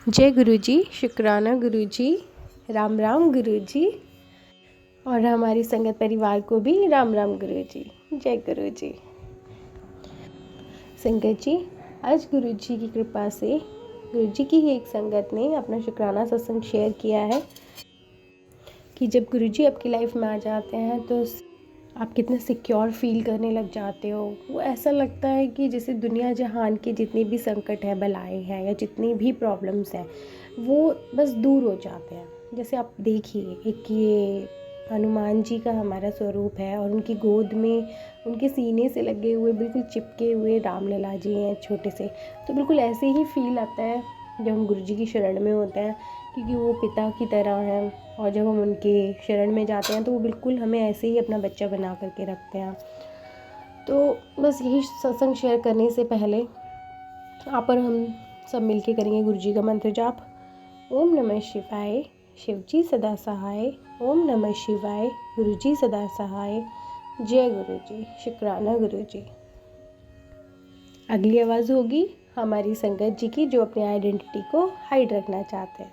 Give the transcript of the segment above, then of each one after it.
जय गुरु जी, शुक्राना गुरु जी, राम राम गुरु जी। और हमारी संगत परिवार को भी राम राम गुरु जी, जय गुरु जी। संगत जी, आज गुरु जी की कृपा से गुरु जी की ही एक संगत ने अपना शुक्राना सत्संग शेयर किया है कि जब गुरु जी आपकी लाइफ में आ जाते हैं तो आप कितना सिक्योर फील करने लग जाते हो। वो ऐसा लगता है कि जैसे दुनिया जहान के जितने भी संकट है, बलाएं हैं या जितनी भी प्रॉब्लम्स हैं वो बस दूर हो जाते हैं। जैसे आप देखिए, एक ये हनुमान जी का हमारा स्वरूप है और उनकी गोद में उनके सीने से लगे हुए बिल्कुल चिपके हुए रामलला जी हैं छोटे से। तो बिल्कुल ऐसे ही फील आता है जब हम गुरु जी की शरण में होते हैं, क्योंकि वो पिता की तरह हैं और जब हम उनके शरण में जाते हैं तो वो बिल्कुल हमें ऐसे ही अपना बच्चा बना करके रखते हैं। तो बस यही सत्संग शेयर करने से पहले आप और हम सब मिलके करेंगे गुरु जी का मंत्र जाप। ओम नमः शिवाय, शिव जी सदा सहाय। ओम नमः शिवाय, गुरु जी सदा सहाय। जय गुरु जी, शुक्राना गुरु जी। अगली आवाज़ होगी हमारी संगत जी की, जो अपनी आइडेंटिटी को हाइड रखना चाहते हैं।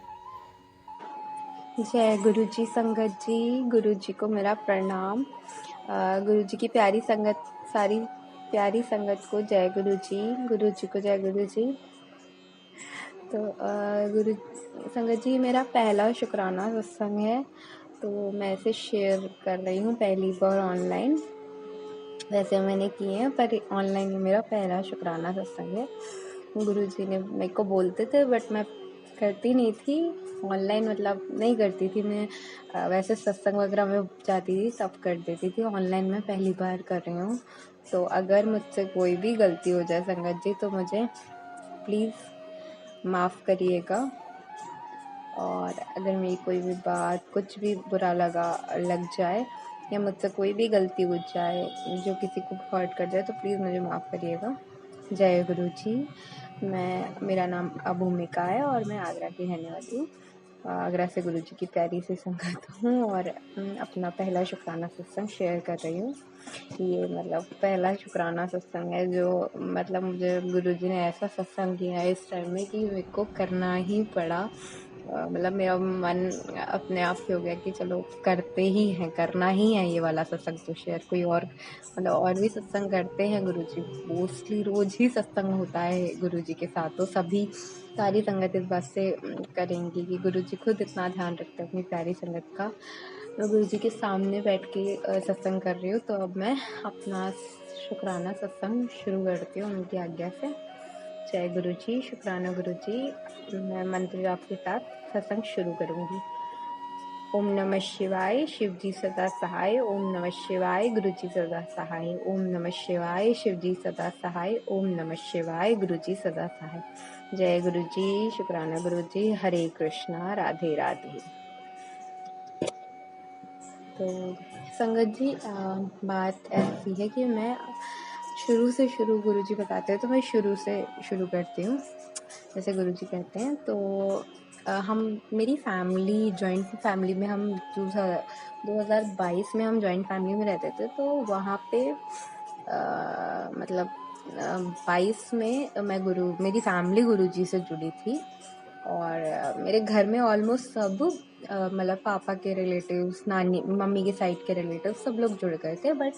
जय गुरु जी। संगत जी, गुरु जी को मेरा प्रणाम। गुरु जी की प्यारी संगत, सारी प्यारी संगत को जय गुरु जी को जय गुरु जी। तो गुरु संगत जी, मेरा पहला शुक्राना सत्संग है, तो मैं इसे शेयर कर रही हूँ पहली बार ऑनलाइन। वैसे मैंने किए हैं पर ऑनलाइन मेरा पहला शुक्राना सत्संग है। गुरु जी ने मेरे को बोलते थे बट मैं करती नहीं थी ऑनलाइन, मतलब नहीं करती थी मैं। वैसे सत्संग वगैरह में जाती थी तब कर देती थी। ऑनलाइन मैं पहली बार कर रही हूँ, तो अगर मुझसे कोई भी गलती हो जाए संगत जी तो मुझे प्लीज़ माफ़ करिएगा। और अगर मेरी कोई भी बात कुछ भी बुरा लग जाए या मुझसे कोई भी गलती हो जाए जो किसी को हर्ट कर जाए तो प्लीज़ मुझे माफ़ करिएगा। जय गुरु जी। मेरा नाम भूमिका है और मैं आगरा की रहने वाली हूँ। आगरा से गुरु जी की प्यारी सी संगत हूँ और अपना पहला शुक्राना सत्संग शेयर कर रही हूँ। ये मतलब पहला शुक्राना सत्संग है जो मतलब मुझे गुरु जी ने ऐसा सत्संग किया है इस टाइम में कि मेरे को करना ही पड़ा। मतलब मेरा मन अपने आप से हो गया कि चलो करते ही हैं, करना ही है ये वाला सत्संग तो शेयर। कोई और मतलब और भी सत्संग करते हैं गुरु जी, मोस्टली रोज ही सत्संग होता है गुरु जी के साथ, तो सभी सारी संगत इस बात से करेंगी कि गुरु जी खुद इतना ध्यान रखते हैं अपनी प्यारी संगत का। मैं गुरु जी के सामने बैठ के सत्संग कर रही हूँ, तो अब मैं अपना शुक्राना सत्संग शुरू करती हूँ उनकी आज्ञा से। जय गुरु जी, शुक्राना गुरु जी। मैं मंत्र जाप के साथ सत्संग शुरू करूंगी। ओम नमः शिवाय, शिव जी सदा सहाय। ओम नमः शिवाय, गुरु जी सदा सहाय। ओम नमः शिवाय, शिव जी सदा सहाय। ओम नमः शिवाय, गुरु जी सदा सहाय। जय गुरु जी, शुक्राना गुरु जी। हरे कृष्णा, राधे राधे। तो संगत जी, बात ऐसी है कि मैं शुरू से शुरू गुरु जी बताते हैं तो मैं शुरू से शुरू करती हूँ। जैसे गुरु जी कहते हैं तो हम मेरी फैमिली जॉइंट फैमिली में हम 2022 में हम जॉइंट फैमिली में रहते थे। तो वहाँ पे मतलब 22 में मेरी फैमिली गुरु जी से जुड़ी थी और मेरे घर में ऑलमोस्ट सब मतलब पापा के रिलेटिव्स, नानी मम्मी के साइड के रिलेटिव्स सब लोग जुड़ गए थे। बट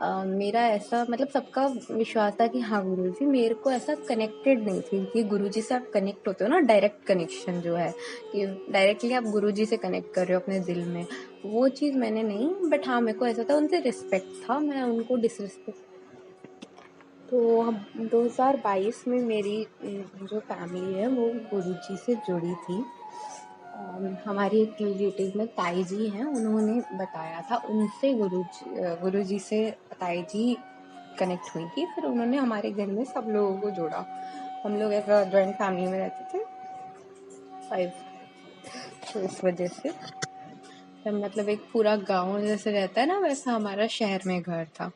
मेरा ऐसा मतलब सबका विश्वास था कि हाँ गुरु जी, मेरे को ऐसा कनेक्टेड नहीं थी कि गुरु जी से आप कनेक्ट होते हो ना, डायरेक्ट कनेक्शन जो है कि डायरेक्टली आप गुरु जी से कनेक्ट कर रहे हो अपने दिल में, वो चीज़ मैंने नहीं। बट हाँ, मेरे को ऐसा था, उनसे रिस्पेक्ट था, मैं उनको डिसरिस्पेक्ट। तो 2022 में मेरी जो फैमिली है वो गुरु जी से जुड़ी थी। हमारी एक रिलेटिव में ताई जी हैं, उन्होंने बताया था, उनसे गुरु जी से ताई जी कनेक्ट हुई थी। फिर उन्होंने हमारे घर में सब लोगों को जोड़ा। हम लोग ऐसा जॉइंट फैमिली में रहते थे 5, तो इस वजह से तो मतलब एक पूरा गांव जैसे रहता है ना, वैसा हमारा शहर में घर था।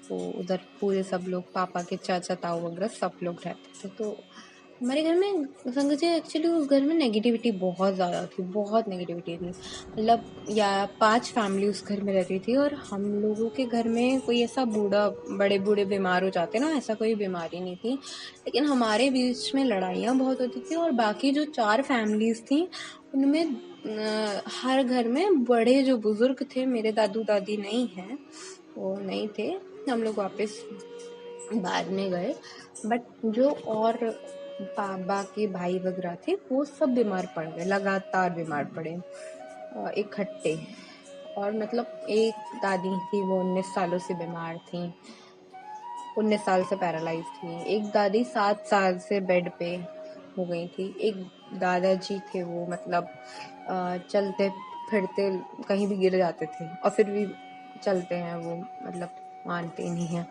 तो उधर पूरे सब लोग, पापा के चाचा ताऊ वगैरह सब लोग रहते थे। तो हमारे घर में संगत जी एक्चुअली उस घर में नेगेटिविटी बहुत ज़्यादा थी, बहुत नेगेटिविटी थी। मतलब या 5 फैमिली उस घर में रहती थी और हम लोगों के घर में कोई ऐसा बड़े बूढ़े बीमार हो जाते ना, ऐसा कोई बीमारी नहीं थी। लेकिन हमारे बीच में लड़ाइयाँ बहुत होती थी और बाकी जो 4 फैमिलीज़ थी उनमें हर घर में बड़े जो बुज़ुर्ग थे, मेरे दादू-दादी नहीं हैं, वो नहीं थे, हम लोग वापस बाद में गए। बट जो और बाबा के भाई वगैरह थे वो सब बीमार पड़ गए, लगातार बीमार पड़े इकट्ठे। और मतलब एक दादी थी वो 19 सालों से बीमार थी, 19 साल से पैरालाइज थी। एक दादी 7 साल से बेड पे हो गई थी। एक दादाजी थे वो मतलब चलते फिरते कहीं भी गिर जाते थे और फिर भी चलते हैं वो, मतलब मानते नहीं हैं।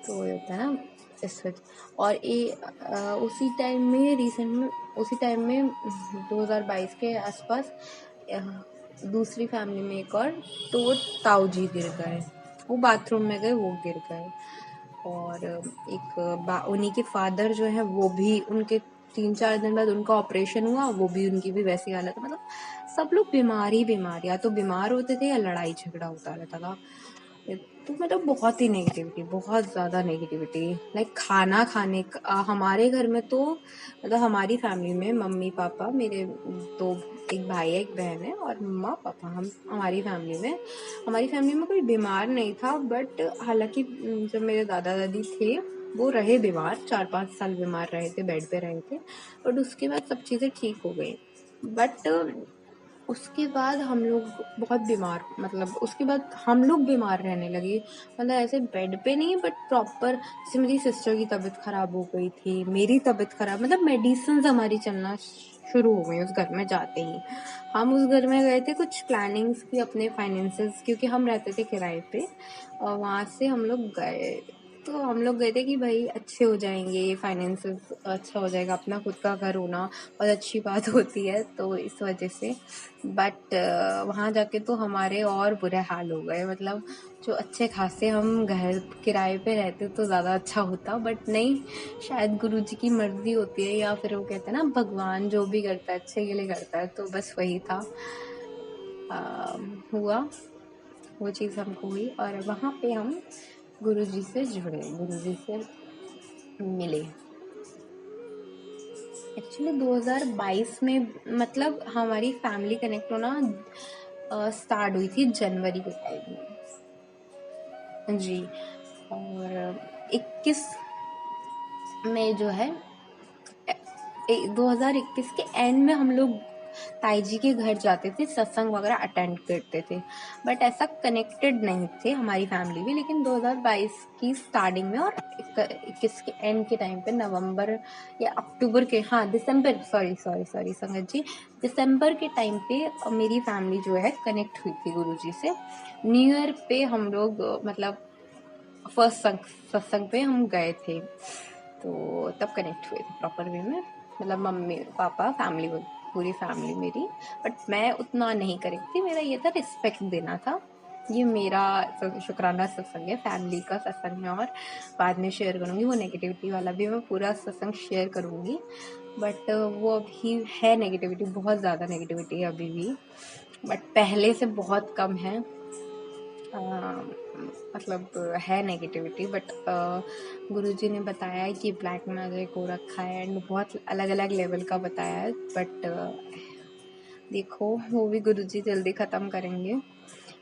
तो ये होता है ना इस वजह। और उसी टाइम में रिसेंट में उसी टाइम में 2022 के आसपास दूसरी फैमिली में एक और, तो वो ताऊ जी गिर गए, वो बाथरूम में गए, वो गिर गए। और उन्हीं के फादर जो है वो भी, उनके 3-4 दिन बाद उनका ऑपरेशन हुआ, वो भी उनकी भी वैसी हालत। मतलब सब लोग बीमार, या तो बीमार होते थे या लड़ाई झगड़ा होता रहता था। तो मतलब बहुत ही नेगेटिविटी, बहुत ज़्यादा नेगेटिविटी। लाइक खाना खाने का हमारे घर में तो मतलब हमारी फैमिली में मम्मी पापा, मेरे दो, एक भाई है एक बहन है और मम्मा पापा, हमारी फैमिली में कोई बीमार नहीं था। बट हालांकि जब मेरे दादा दादी थे वो रहे बीमार, 4-5 साल बीमार रहे थे, बेड पे रहे थे। बट उसके बाद सब चीज़ें ठीक हो गई। बट उसके बाद हम लोग बहुत बीमार, मतलब उसके बाद हम लोग बीमार रहने लगे। मतलब ऐसे बेड पे नहीं, बट प्रॉपर, जैसे मेरी सिस्टर की तबीयत खराब हो गई थी, मेरी तबीयत खराब, मतलब मेडिसिन हमारी चलना शुरू हो गई उस घर में जाते ही। हम उस घर में गए थे कुछ प्लानिंग्स की, अपने फाइनेंसेस, क्योंकि हम रहते थे किराए पे और वहाँ से हम लोग गए। तो हम लोग गए थे कि भाई अच्छे हो जाएंगे, फाइनेंसेस अच्छा हो जाएगा, अपना खुद का घर होना बहुत अच्छी बात होती है, तो इस वजह से। बट वहाँ जाके तो हमारे और बुरे हाल हो गए। मतलब जो अच्छे खासे हम घर किराए पे रहते तो ज़्यादा अच्छा होता, बट नहीं, शायद गुरुजी की मर्जी होती है, या फिर वो कहते हैं ना भगवान जो भी करता है अच्छे के लिए करता है, तो बस वही था। हुआ, वो चीज़ हमको हुई और वहाँ पे हम गुरुजी से जुड़े, गुरुजी से मिले। एक्चुअली 2022 में मतलब हमारी फैमिली कनेक्ट होना स्टार्ट हुई थी जनवरी के टाइम में जी। और 21 में जो है 2021 के एंड में हम लोग ताई जी के घर जाते थे, सत्संग वगैरह अटेंड करते थे। बट ऐसा कनेक्टेड नहीं थे हमारी फैमिली भी। लेकिन 2022 की स्टार्टिंग में और 21 के एंड के टाइम पे, नवंबर या अक्टूबर के, हाँ दिसंबर, सॉरी संगत जी, दिसंबर के टाइम पे मेरी फैमिली जो है कनेक्ट हुई थी गुरुजी से। न्यू ईयर पे हम लोग मतलब फर्स्ट सत्संग पे हम गए थे, तो तब कनेक्ट हुए थे प्रॉपर वे में। मतलब मम्मी पापा फैमिली, पूरी फैमिली मेरी। बट मैं उतना नहीं करेक्ट थी, मेरा ये था रिस्पेक्ट देना था। ये मेरा शुक्राना सत्संग है, फैमिली का सत्संग है, और बाद में शेयर करूँगी वो नेगेटिविटी वाला भी, मैं पूरा सत्संग शेयर करूँगी। बट वो अभी है नेगेटिविटी, बहुत ज़्यादा नेगेटिविटी है अभी भी, बट पहले से बहुत कम है। मतलब है नेगेटिविटी, बट गुरुजी ने बताया है कि ब्लैक मैजिक हो रखा है एंड बहुत अलग अलग लेवल का बताया है। बट देखो वो भी गुरुजी जल्दी ख़त्म करेंगे।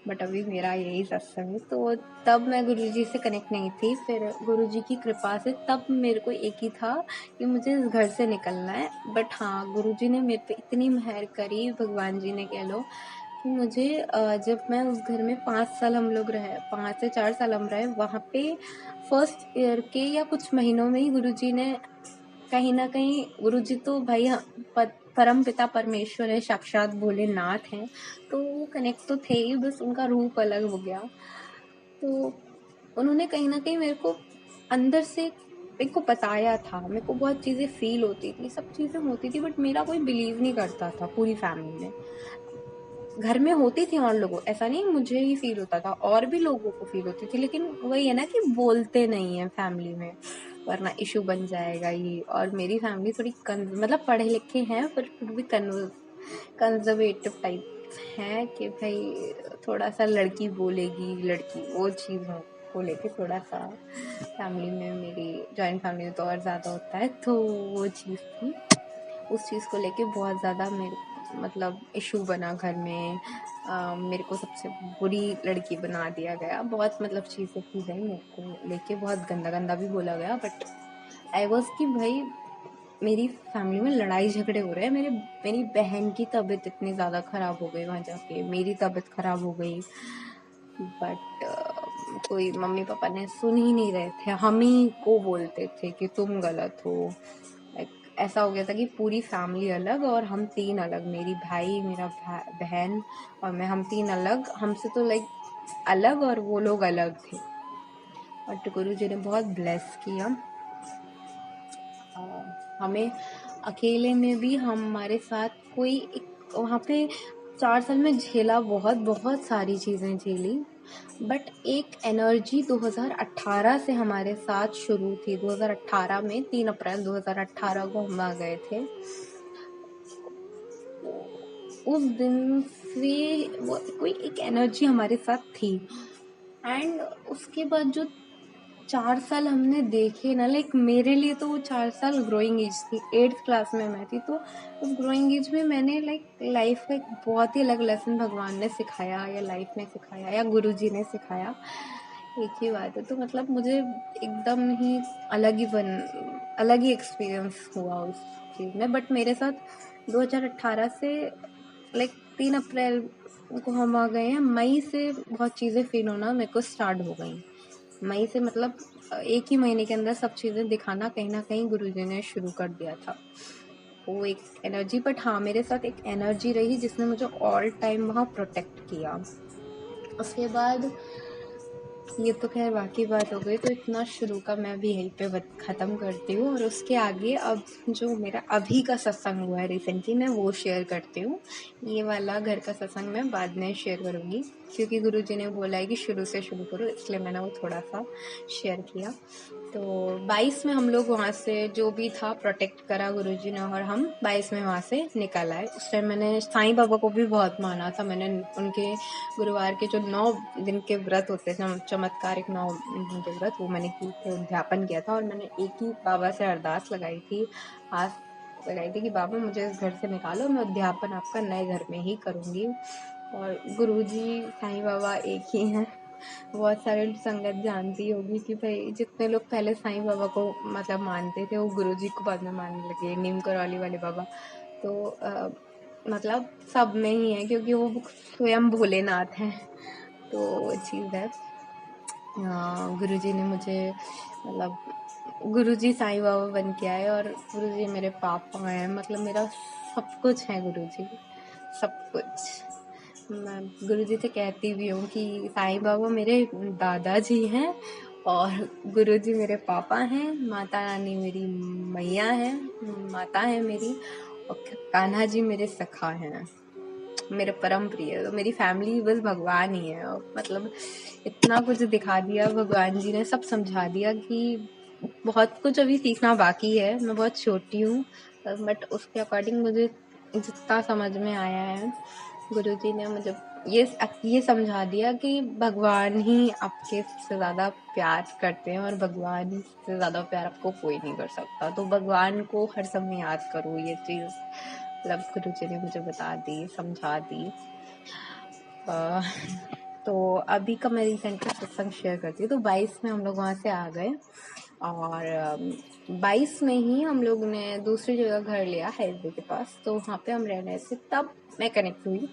बट अभी मेरा यही सत्संग है। तो तब मैं गुरुजी से कनेक्ट नहीं थी, फिर गुरुजी की कृपा से तब मेरे को एक ही था कि मुझे इस घर से निकलना है। बट हाँ, गुरुजी ने मेरे पे इतनी मेहर करी, भगवान जी ने कह लो, कि मुझे जब मैं उस घर में 5 साल हम लोग रहे, 5 से 4 साल हम रहे, वहाँ पे फर्स्ट ईयर के या कुछ महीनों में ही गुरुजी ने कहीं ना कहीं, गुरुजी तो भाई परम पिता परमेश्वर है, साक्षात भोलेनाथ हैं, तो वो कनेक्ट तो थे ही, बस उनका रूप अलग हो गया। तो उन्होंने कहीं ना कहीं मेरे को अंदर से, मेरे को बताया था, मेरे को बहुत चीज़ें फील होती थी, सब चीज़ें होती थी, बट मेरा कोई बिलीव नहीं करता था पूरी फैमिली में। घर में होती थी और लोगों, ऐसा नहीं मुझे ही फील होता था, और भी लोगों को फील होती थी, लेकिन वही है ना कि बोलते नहीं है फैमिली में। वरना इशू बन जाएगा ये। और मेरी फैमिली थोड़ी मतलब पढ़े लिखे हैं पर फिर भी कंजर्वेटिव टाइप है कि भाई थोड़ा सा लड़की बोलेगी, लड़की वो चीज़ों को लेके थोड़ा सा फैमिली में, मेरी जॉइंट फैमिली में तो और ज़्यादा होता है, तो वो चीज़ थी। उस चीज़ को लेके बहुत ज़्यादा मेरे मतलब इशू बना घर में। मेरे को सबसे बुरी लड़की बना दिया गया, बहुत मतलब चीज़ें की गई मेरे को लेके, बहुत गंदा गंदा भी बोला गया। बट आई वॉज कि भाई मेरी फैमिली में लड़ाई झगड़े हो रहे हैं, मेरी बहन की तबीयत इतनी ज़्यादा ख़राब हो गई वहाँ जाके, मेरी तबीयत ख़राब हो गई। बट कोई मम्मी पापा ने सुन ही नहीं रहे थे, हम ही को बोलते थे कि तुम गलत हो। ऐसा हो गया था कि पूरी फैमिली अलग और हम 3 अलग, मेरी भाई, मेरा बहन और मैं, हम 3 अलग, हमसे तो अलग और वो लोग अलग थे। बट गुरु जी ने बहुत ब्लेस किया हमें। अकेले में भी हमारे साथ कोई एक वहाँ पे 4 साल में झेला, बहुत बहुत सारी चीज़ें झेली। बट एक एनर्जी 2018 से हमारे साथ शुरू थी। 2018 में 3 अप्रैल 2018 को हम आ गए थे। उस दिन से वो कोई एक एनर्जी हमारे साथ थी। एंड उसके बाद जो 4 साल हमने देखे ना, मेरे लिए तो वो 4 साल ग्रोइंग एज थी। 8th क्लास में मैं थी, तो उस ग्रोइंग एज में मैंने लाइफ का एक बहुत ही अलग लेसन भगवान ने सिखाया, या लाइफ ने सिखाया, या गुरुजी ने सिखाया, एक ही बात है। तो मतलब मुझे एकदम ही अलग ही एक्सपीरियंस हुआ उस चीज़ में। बट मेरे साथ 2018 से 3 अप्रैल को हम आ गए हैं, मई से बहुत चीज़ें फील होना मेरे को स्टार्ट हो गई। मई से मतलब 1 ही महीने के अंदर सब चीज़ें दिखाना कहीं ना कहीं गुरुजी ने शुरू कर दिया था, वो एक एनर्जी। बट हाँ, मेरे साथ एक एनर्जी रही जिसने मुझे ऑल टाइम वहाँ प्रोटेक्ट किया। उसके बाद ये तो खैर बाकी बात हो गई, तो इतना शुरू का मैं भी यहीं पे ख़त्म करती हूँ। और उसके आगे अब जो मेरा अभी का सत्संग हुआ है रिसेंटली, मैं वो शेयर करती हूँ। ये वाला घर का सत्संग मैं बाद में शेयर करूँगी, क्योंकि गुरुजी ने बोला है कि शुरू से शुरू करो, इसलिए मैंने वो थोड़ा सा शेयर किया। तो 22 में हम लोग वहाँ से जो भी था प्रोटेक्ट करा गुरुजी ने, और हम 22 में वहाँ से निकल आए। उस टाइम मैंने साईं बाबा को भी बहुत माना था। मैंने उनके गुरुवार के जो 9 दिन के व्रत होते हैं, चमत्कारिक 9 दिन के व्रत, वो मैंने किए थे, उद्यापन किया था। और मैंने एक ही बाबा से अरदास लगाई थी, आस लगाई थी कि बाबा मुझे इस घर से निकालो, मैं उद्यापन आपका नए घर में ही करूँगी। और गुरुजी साईं बाबा एक ही हैं। बहुत सारे संगत जानती होगी कि भाई जितने लोग पहले साईं बाबा को मतलब मानते थे, वो गुरुजी को बाद में मानने लगे, नीम करौली वाले बाबा। तो मतलब सब में ही है, क्योंकि वो स्वयं भोलेनाथ हैं। तो वो चीज़ है। गुरुजी ने मुझे मतलब गुरुजी साईं बाबा बन के आए, और गुरुजी मेरे पापा हैं, मतलब मेरा सब कुछ है गुरुजी, सब कुछ। मैं गुरुजी से कहती भी हूँ कि साईं बाबा मेरे दादाजी हैं, और गुरुजी मेरे पापा हैं, माता रानी मेरी मैया है, माता है मेरी, और कान्हा जी मेरे सखा हैं, मेरे परम प्रिय। तो मेरी फैमिली बस भगवान ही है। मतलब इतना कुछ दिखा दिया भगवान जी ने, सब समझा दिया कि बहुत कुछ अभी सीखना बाकी है, मैं बहुत छोटी हूँ। बट उसके अकॉर्डिंग मुझे जितना समझ में आया है, गुरुजी ने मुझे ये समझा दिया कि भगवान ही आपके सबसे ज़्यादा प्यार करते हैं, और भगवान से ज़्यादा प्यार आपको कोई नहीं कर सकता। तो भगवान को हर समय याद करो, ये चीज़ मतलब गुरुजी ने मुझे बता दी, समझा दी। तो अभी का मैं रिसेंटली सत्संग शेयर करती हूँ। तो 22 में हम लोग वहाँ से आ गए, और 22 में ही हम लोग ने दूसरी जगह घर लिया हाईवे के पास, तो वहाँ पे हम रह रहे थे। तब मैं कनेक्ट हुई।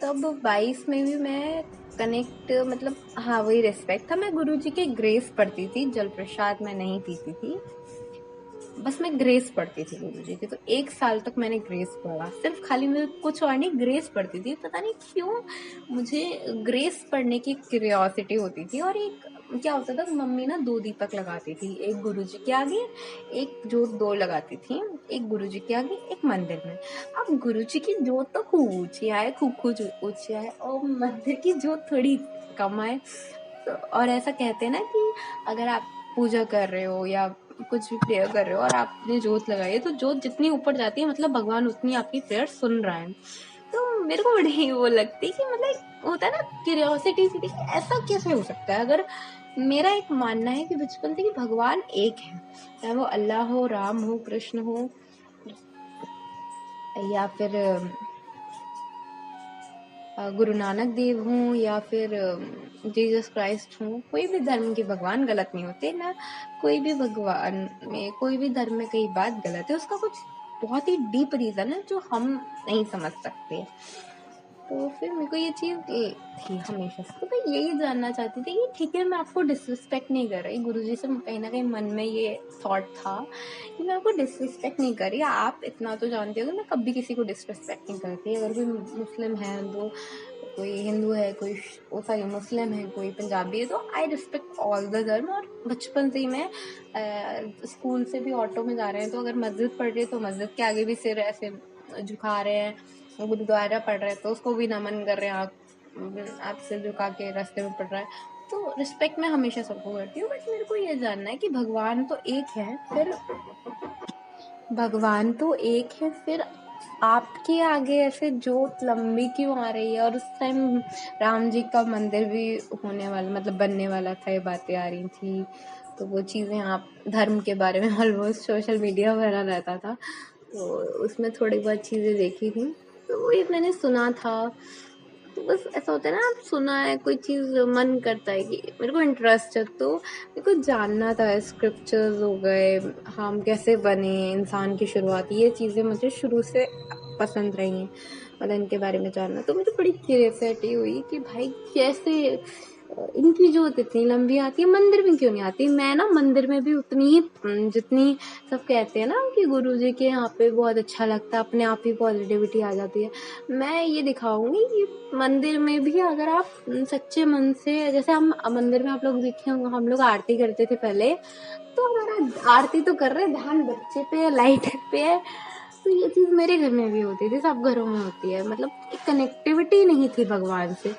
तब 22 में भी मैं कनेक्ट, मतलब हाँ वही रिस्पेक्ट था। मैं गुरुजी के ग्रेस पढ़ती थी, जल प्रसाद मैं नहीं पीती थी, बस मैं ग्रेस पढ़ती थी गुरुजी की। तो 1 साल तक मैंने ग्रेस पढ़ा, सिर्फ खाली मैं कुछ और नहीं, ग्रेस पढ़ती थी। पता नहीं क्यों मुझे ग्रेस पढ़ने की क्यूरियोसिटी होती थी। और एक क्या होता था, मम्मी ना 2 दीपक लगाती थी, एक गुरुजी के आगे, एक जोत 2 लगाती थी, एक गुरुजी के आगे, एक मंदिर में। अब गुरुजी की जोत तो खूब ऊंची आए, खूब ऊंची आए, और मंदिर की जोत थोड़ी कम आए। तो और ऐसा कहते हैं ना कि अगर आप पूजा कर रहे हो या कुछ भी प्रेयर कर रहे हो और आपने जोत लगाई है, तो जोत जितनी ऊपर जाती है मतलब भगवान उतनी आपकी प्रेयर सुन रहा है। तो मेरे को बड़ी वो लगती है कि मतलब होता है ना क्यूरियोसिटी सी, ऐसा कैसे हो सकता है। अगर मेरा एक मानना है कि बचपन से कि भगवान एक है, चाहे वो अल्लाह हो, राम हो, कृष्ण हो, या फिर गुरु नानक देव हूँ, या फिर जीसस क्राइस्ट हूँ, कोई भी धर्म के भगवान गलत नहीं होते ना। कोई भी भगवान में, कोई भी धर्म में कई बात गलत है, उसका कुछ बहुत ही डीप रीजन है जो हम नहीं समझ सकते। तो फिर मेरे को ये चीज़ थी हमेशा से, तो मैं यही जानना चाहती थी कि ठीक है, मैं आपको डिसरिस्पेक्ट नहीं कर रही, गुरुजी से कहीं ना कहीं मन में ये थॉट था कि मैं आपको डिसरिस्पेक्ट नहीं कर रही। आप इतना तो जानते हो कि मैं कभी किसी को डिसरिस्पेक्ट नहीं करती। अगर कोई मुस्लिम है तो कोई हिंदू है, कोई सॉरी मुस्लिम है, कोई पंजाबी है, तो आई रिस्पेक्ट ऑल द धर्म। और बचपन से ही मैं स्कूल से भी ऑटो में जा रहे हैं तो अगर मस्जिद पढ़ रही है तो मस्जिद के आगे भी सिर ऐसे झुका रहे हैं, गुरुद्वारा पढ़ रहे हैं तो उसको भी नमन कर रहे हैं, आप सिर झुका के रास्ते में पढ़ रहा है। तो रिस्पेक्ट मैं हमेशा सबको करती हूँ। बट मेरे को ये जानना है कि भगवान तो एक है, फिर आपके आगे ऐसे जोत लंबी क्यों आ रही है? और उस टाइम राम जी का मंदिर भी होने वाला, मतलब बनने वाला था, ये बातें आ रही थी। तो वो चीज़ें, आप धर्म के बारे में ऑलमोस्ट सोशल मीडिया भरा रहता था, तो उसमें थोड़ी बहुत चीज़ें देखी थी, तो वो मैंने सुना था। तो बस ऐसा होता है ना, आप सुना है कोई चीज़, मन करता है कि मेरे को इंटरेस्ट है, तो मेरे को जानना था। स्क्रिप्चर्स हो गए, हम कैसे बने, इंसान की शुरुआत, ये चीज़ें मुझे शुरू से पसंद रही हैं, मतलब इनके बारे में जानना। तो मुझे बड़ी क्यूरियोसिटी हुई कि भाई कैसे इनकी जोत इतनी लंबी आती है, मंदिर में क्यों नहीं आती। मैं ना मंदिर में भी उतनी ही, जितनी सब कहते हैं ना कि गुरुजी के यहाँ पे बहुत अच्छा लगता है, अपने आप ही पॉजिटिविटी आ जाती है, मैं ये दिखाऊंगी कि मंदिर में भी अगर आप सच्चे मन से, जैसे हम मंदिर में आप लोग देखे होंगे, हम लोग आरती करते थे पहले, तो हमारा आरती तो कर रहे, ध्यान बच्चे पे, लाइट पे है। तो ये चीज़ मेरे घर में भी होती थी, सब घरों में होती है, मतलब एक कनेक्टिविटी नहीं थी भगवान से।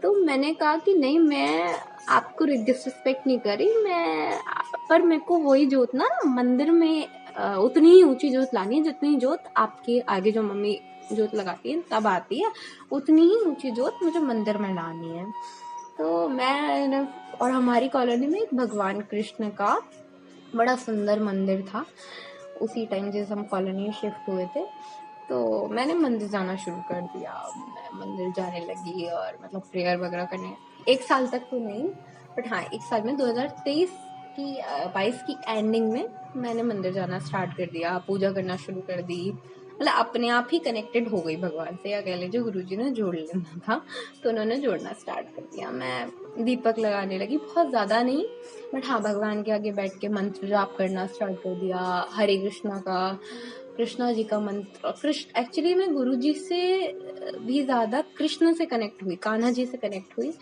तो मैंने कहा कि नहीं, मैं आपको डिसरिस्पेक्ट नहीं करी, पर मेरे को वही जोत ना मंदिर में उतनी ही ऊंची जोत लानी है जितनी जोत आपके आगे जो मम्मी जोत लगाती है तब आती है, उतनी ही ऊंची जोत मुझे मंदिर में लानी है। तो मैं, और हमारी कॉलोनी में एक भगवान कृष्ण का बड़ा सुंदर मंदिर था उसी टाइम जैसे हम कॉलोनी में शिफ्ट हुए थे। तो मैंने मंदिर जाना शुरू कर दिया, मैं मंदिर जाने लगी और मतलब प्रेयर वगैरह करने। 1 साल तक तो नहीं, बट हाँ 1 साल में 2023 की 22 की एंडिंग में मैंने मंदिर जाना स्टार्ट कर दिया, पूजा करना शुरू कर दी, मतलब अपने आप ही कनेक्टेड हो गई भगवान से, या कह लीजिए गुरुजी ने जोड़ लेना था तो उन्होंने जोड़ना स्टार्ट कर दिया। मैं दीपक लगाने लगी, बहुत ज़्यादा नहीं, बट हाँ भगवान के आगे बैठ के मंत्र जाप करना स्टार्ट कर दिया, हरे कृष्णा का, कृष्णा जी का मंत्र। कृष्ण एक्चुअली मैं गुरुजी से भी ज़्यादा कृष्ण से कनेक्ट हुई, कान्हा जी से कनेक्ट हुई।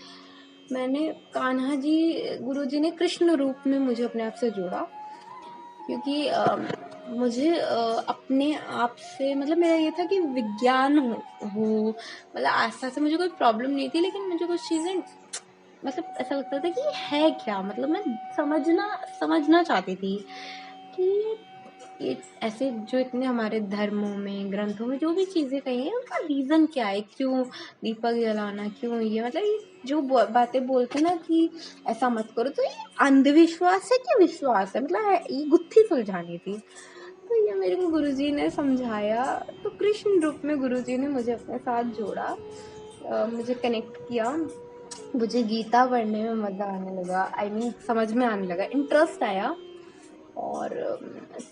मैंने कान्हा जी, गुरुजी ने कृष्ण रूप में मुझे अपने आप से जोड़ा, क्योंकि मुझे अपने आप से, मतलब मेरा ये था कि विज्ञान हो, मतलब आस्था से मुझे कोई प्रॉब्लम नहीं थी, लेकिन मुझे कुछ चीज़ें मतलब ऐसा लगता था कि है क्या, मतलब मैं समझना चाहती थी कि ये ऐसे जो इतने हमारे धर्मों में, ग्रंथों में जो भी चीज़ें कही हैं उनका रीज़न क्या है, क्यों दीपक जलाना, क्यों ये, मतलब ये जो बातें बोलते ना कि ऐसा मत करो, तो ये अंधविश्वास है कि विश्वास है, मतलब ये गुत्थी सुलझानी थी। तो ये मेरे को गुरुजी ने समझाया, तो कृष्ण रूप में गुरुजी ने मुझे अपने साथ जोड़ा, मुझे कनेक्ट किया, मुझे गीता पढ़ने में मज़ा आने लगा, समझ में आने लगा, इंटरेस्ट आया, और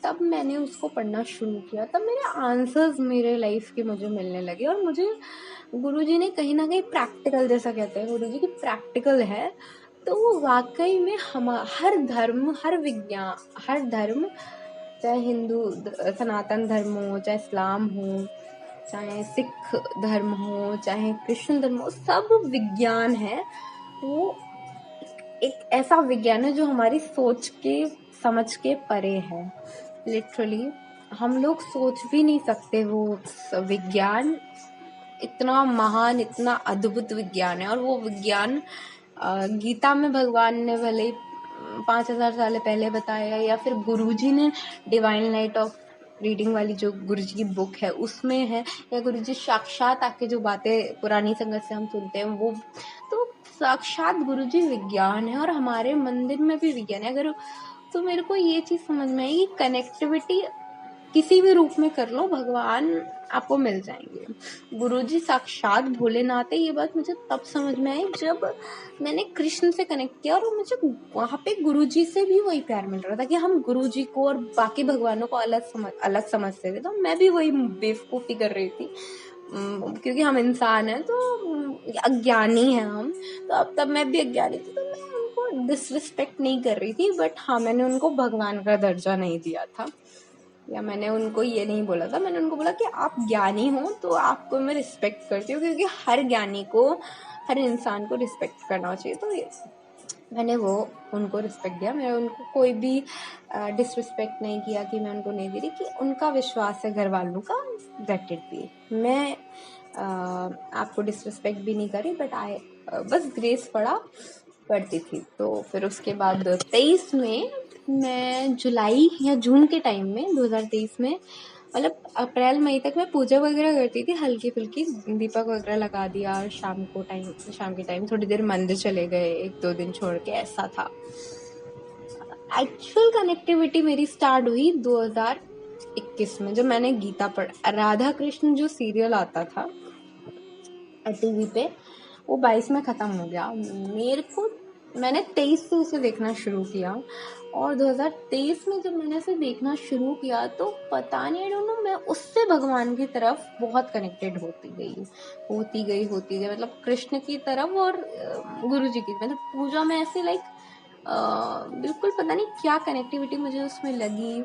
तब मैंने उसको पढ़ना शुरू किया। तब मेरे आंसर्स मेरे लाइफ के मुझे मिलने लगे, और मुझे गुरुजी ने कहीं ना कहीं प्रैक्टिकल, जैसा कहते हैं गुरुजी की प्रैक्टिकल है, तो वो वाकई में हर धर्म, हर धर्म, चाहे हिंदू सनातन धर्म हो, चाहे इस्लाम हो, चाहे सिख धर्म हो, चाहे कृष्ण धर्म हो, सब विज्ञान है। वो एक ऐसा विज्ञान है जो हमारी सोच के, समझ के परे है। लिटरली हम लोग सोच भी नहीं सकते, वो विज्ञान इतना महान, इतना अद्भुत विज्ञान है। और वो विज्ञान गीता में भगवान ने भले 5000 साल पहले बताया, या फिर गुरुजी ने डिवाइन लाइट ऑफ रीडिंग वाली जो गुरुजी की बुक है उसमें है, या गुरुजी साक्षात आके जो बातें पुरानी संगत से हम सुनते हैं वो, तो साक्षात गुरुजी विज्ञान है और हमारे मंदिर में भी विज्ञान है। अगर तो मेरे को ये चीज़ समझ में आई कि कनेक्टिविटी किसी भी रूप में कर लो, भगवान आपको मिल जाएंगे। गुरुजी साक्षात भोलेनाथ है, ये बात मुझे तब समझ में आई जब मैंने कृष्ण से कनेक्ट किया, और मुझे वहाँ पे गुरुजी से भी वही प्यार मिल रहा था कि हम गुरुजी को और बाकी भगवानों को अलग समझते थे। तो मैं भी वही बेवकूफ़ी कर रही थी, क्योंकि हम इंसान हैं तो अज्ञानी हैं हम, तो अब तब मैं भी अज्ञानी थी, तो मैं उनको डिसरिस्पेक्ट नहीं कर रही थी, बट हाँ, मैंने उनको भगवान का दर्जा नहीं दिया था, या मैंने उनको ये नहीं बोला था। मैंने उनको बोला कि आप ज्ञानी हो तो आपको मैं रिस्पेक्ट करती हूँ, क्योंकि हर ज्ञानी को, हर इंसान को रिस्पेक्ट करना चाहिए। तो मैंने वो उनको रिस्पेक्ट दिया, मैंने उनको कोई भी डिसरिस्पेक्ट नहीं किया कि मैं उनको नहीं दे रही, कि उनका विश्वास है घर वालों का, दैट इट बी। मैं आपको डिसरिस्पेक्ट भी नहीं करी, बट बस ग्रेस पढ़ती थी। तो फिर उसके बाद 23 में, मैं जुलाई या जून के टाइम में 2023 में, मतलब अप्रैल मई तक मैं पूजा वगैरह करती थी, हल्की फुल्की दीपक वगैरह लगा दिया, शाम के टाइम थोड़ी देर मंदिर चले गए, 1-2 दिन छोड़ के, ऐसा था। एक्चुअल कनेक्टिविटी मेरी स्टार्ट हुई 2021 में, जब मैंने गीता पढ़ा। राधा कृष्ण जो सीरियल आता था टीवी पे, वो 22 में ख़त्म हो गया। मैंने 23 से उसे देखना शुरू किया, और 2023 में जब मैंने उसे देखना शुरू किया तो पता नहीं, आई डोंट नो, मैं उससे भगवान की तरफ बहुत कनेक्टेड होती गई, मतलब कृष्ण की तरफ, और गुरु जी की, मतलब पूजा में ऐसे बिल्कुल पता नहीं क्या कनेक्टिविटी मुझे उसमें लगी।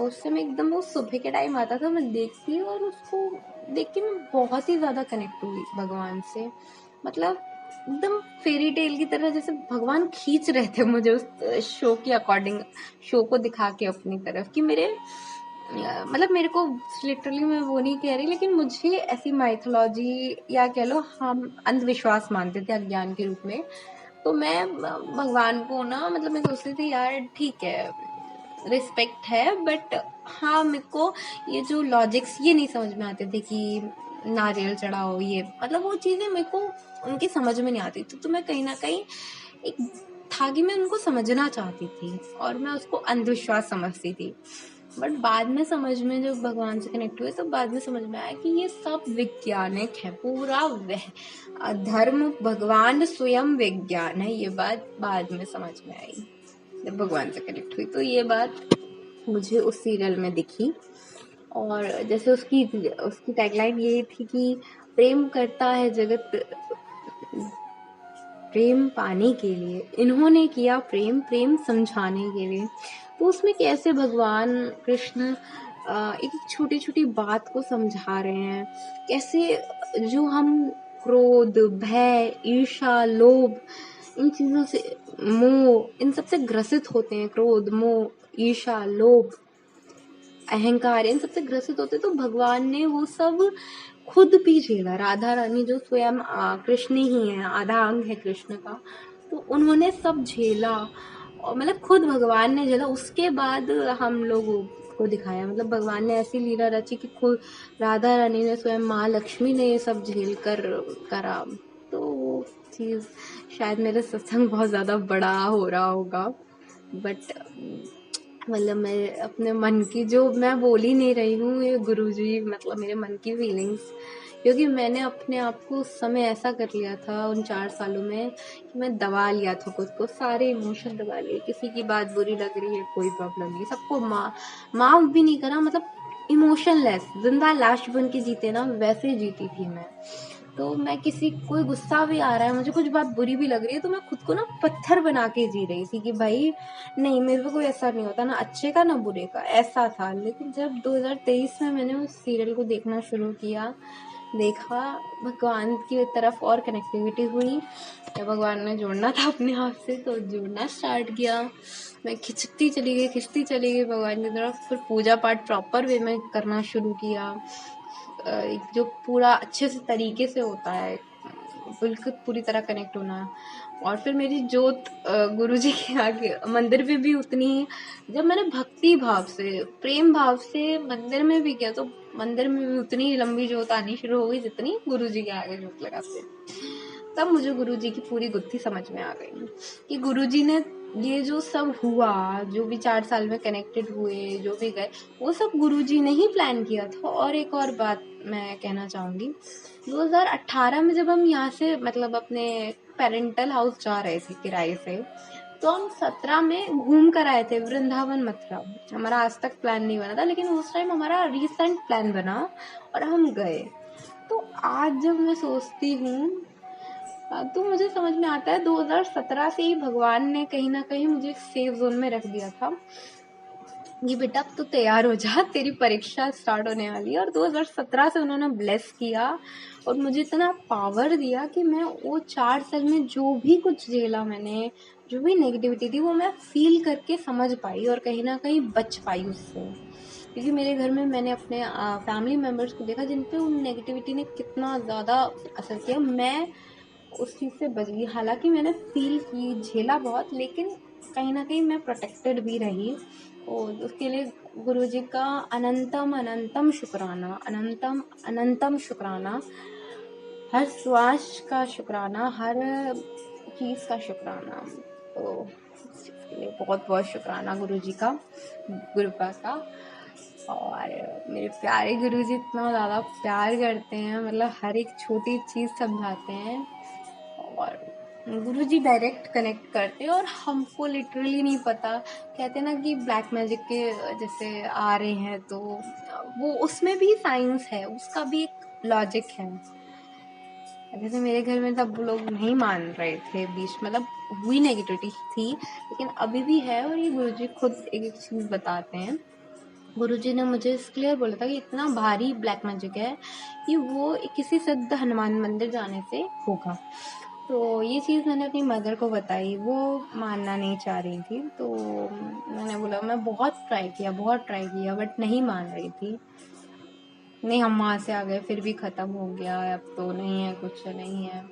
उससे मैं एकदम, वो सुबह के टाइम आता था, मैं देखती, और उसको देख के मैं बहुत ही ज़्यादा कनेक्ट हुई भगवान से। मतलब एकदम फेरी टेल की तरह, जैसे भगवान खींच रहे थे मुझे उस शो के अकॉर्डिंग, शो को दिखा के अपनी तरफ, कि मतलब मेरे को लिटरली, मैं वो नहीं कह रही, लेकिन मुझे ऐसी माइथोलॉजी, या कह लो हम अंधविश्वास मानते थे अज्ञान के रूप में, तो मैं भगवान को ना, मतलब मैं सोचती थी यार ठीक है, रिस्पेक्ट है, बट हाँ, मेरे को ये जो लॉजिक्स ये नहीं समझ में आते थे कि नारियल चढ़ाओ, ये मतलब वो चीज़ें मेरे को उनकी समझ में नहीं आती थी। तो मैं कहीं ना कहीं एक था कि मैं उनको समझना चाहती थी, और मैं उसको अंधविश्वास समझती थी। बट बाद में समझ में, जब भगवान से कनेक्ट हुए, तो बाद में समझ में आया कि ये सब वैज्ञानिक है, पूरा धर्म, भगवान स्वयं विज्ञान है। ये बात बाद में समझ में आई जब भगवान से कनेक्ट हुई, तो ये बात मुझे उस सीरियल में दिखी। और जैसे उसकी टैगलाइन ये थी कि प्रेम करता है जगत प्रेम पाने के लिए, इन्होंने किया प्रेम, प्रेम समझाने के लिए। तो उसमें कैसे भगवान कृष्ण एक छोटी छोटी बात को समझा रहे हैं, कैसे जो हम क्रोध, भय, ईर्ष्या, लोभ, इन चीज़ों से, मोह, इन सबसे ग्रसित होते हैं, क्रोध, मोह, ईर्ष्या, लोभ, अहंकार, इन सबसे ग्रसित होते, तो भगवान ने वो सब खुद भी झेला। राधा रानी जो स्वयं कृष्ण ही है, आधा अंग है कृष्ण का, तो उन्होंने सब झेला, और मतलब खुद भगवान ने झेला, उसके बाद हम लोगों को दिखाया। मतलब भगवान ने ऐसी लीला रची कि खुद राधा रानी ने, स्वयं माँ लक्ष्मी ने ये सब झेल कर करा। तो वो चीज़, शायद मेरा सत्संग बहुत ज़्यादा बड़ा हो रहा होगा, बट मतलब मैं अपने मन की, जो मैं बोल ही नहीं रही हूँ, ये गुरुजी, मतलब मेरे मन की फीलिंग्स, क्योंकि मैंने अपने आप को उस समय ऐसा कर लिया था उन 4 सालों में, कि मैं दबा लिया था खुद को, सारे इमोशन दबा लिए। किसी की बात बुरी लग रही है, कोई प्रॉब्लम नहीं, सबको माफ भी नहीं करा, मतलब इमोशनलेस, जिंदा लाश बन के जीते ना, वैसे जीती थी मैं। तो मैं कोई गुस्सा भी आ रहा है, मुझे कुछ बात बुरी भी लग रही है, तो मैं खुद को ना पत्थर बना के जी रही थी कि भाई नहीं, मेरे पे कोई असर नहीं होता, ना अच्छे का ना बुरे का, ऐसा था। लेकिन जब 2023 में मैंने उस सीरियल को देखना शुरू किया, देखा, भगवान की तरफ और कनेक्टिविटी हुई, जब भगवान ने जोड़ना था अपने आप से, तो जोड़ना स्टार्ट किया। मैं खिंचती चली गई भगवान की तरफ। फिर पूजा पाठ प्रॉपर वे में करना शुरू किया, जो पूरा अच्छे से तरीके से होता है, बिल्कुल पूरी तरह कनेक्ट होना। और फिर मेरी जोत गुरुजी के आगे मंदिर में भी उतनी ही, जब मैंने भक्ति भाव से प्रेम भाव से मंदिर में भी किया तो मंदिर में भी उतनी ही लंबी जोत आनी शुरू हो गई जितनी गुरुजी के आगे जोत लगाते। तब मुझे गुरुजी की पूरी गुत्थी समझ में आ गई कि गुरुजी ने ये जो सब हुआ, जो भी 4 साल में कनेक्टेड हुए, जो भी गए, वो सब गुरुजी ने ही प्लान किया था। और एक और बात मैं कहना चाहूंगी, 2018 में जब हम यहाँ से मतलब अपने पेरेंटल हाउस जा रहे थे किराए से, तो हम 17 में घूम कर आए थे वृंदावन मथुरा। हमारा आज तक प्लान नहीं बना था, लेकिन उस टाइम हमारा रिसेंट प्लान बना और हम गए। तो आज जब मैं सोचती हूँ तो मुझे समझ में आता है 2017 से ही भगवान ने कहीं ना कहीं मुझे एक सेफ जोन में रख दिया था कि बेटा अब तो तैयार हो जा, तेरी परीक्षा स्टार्ट होने वाली है। और 2017 से उन्होंने ब्लेस किया और मुझे इतना पावर दिया कि मैं वो 4 साल में जो भी कुछ झेला मैंने, जो भी नेगेटिविटी थी, वो मैं फील करके समझ पाई और कहीं ना कहीं बच पाई उससे। क्योंकि मेरे घर में मैंने अपने फैमिली मेम्बर्स को देखा जिन पे उन नेगेटिविटी ने कितना ज़्यादा असर किया। मैं उस चीज़ से बच गई, हालांकि मैंने फील की, झेला बहुत, लेकिन कहीं ना कहीं मैं प्रोटेक्टेड भी रही। और उसके लिए गुरुजी का अनंतम अनंतम शुक्राना, अनंतम अनंतम शुक्राना, हर श्वास का शुक्राना, हर चीज़ का शुक्राना। तो इसके लिए बहुत बहुत शुक्राना गुरुजी का, गुरुपा का। और मेरे प्यारे गुरुजी इतना ज़्यादा प्यार करते हैं, मतलब हर एक छोटी चीज़ समझाते हैं और गुरुजी डायरेक्ट कनेक्ट करते हैं। और हमको लिटरली नहीं पता, कहते हैं ना कि ब्लैक मैजिक के जैसे आ रहे हैं, तो वो उसमें भी साइंस है, उसका भी एक लॉजिक है। जैसे मेरे घर में तब लोग नहीं मान रहे थे, बीच मतलब हुई नेगेटिविटी थी, लेकिन अभी भी है। और ये गुरुजी खुद एक एक चीज़ बताते हैं। गुरुजी ने मुझे क्लियर बोला था कि इतना भारी ब्लैक मैजिक है कि वो किसी सिद्ध हनुमान मंदिर जाने से होगा। तो ये चीज़ मैंने अपनी मदर को बताई, वो मानना नहीं चाह रही थी। तो मैंने बोला, मैं बहुत ट्राई किया बट नहीं मान रही थी। नहीं, हम वहाँ से आ गए फिर भी ख़त्म हो गया, अब तो नहीं है, कुछ नहीं है।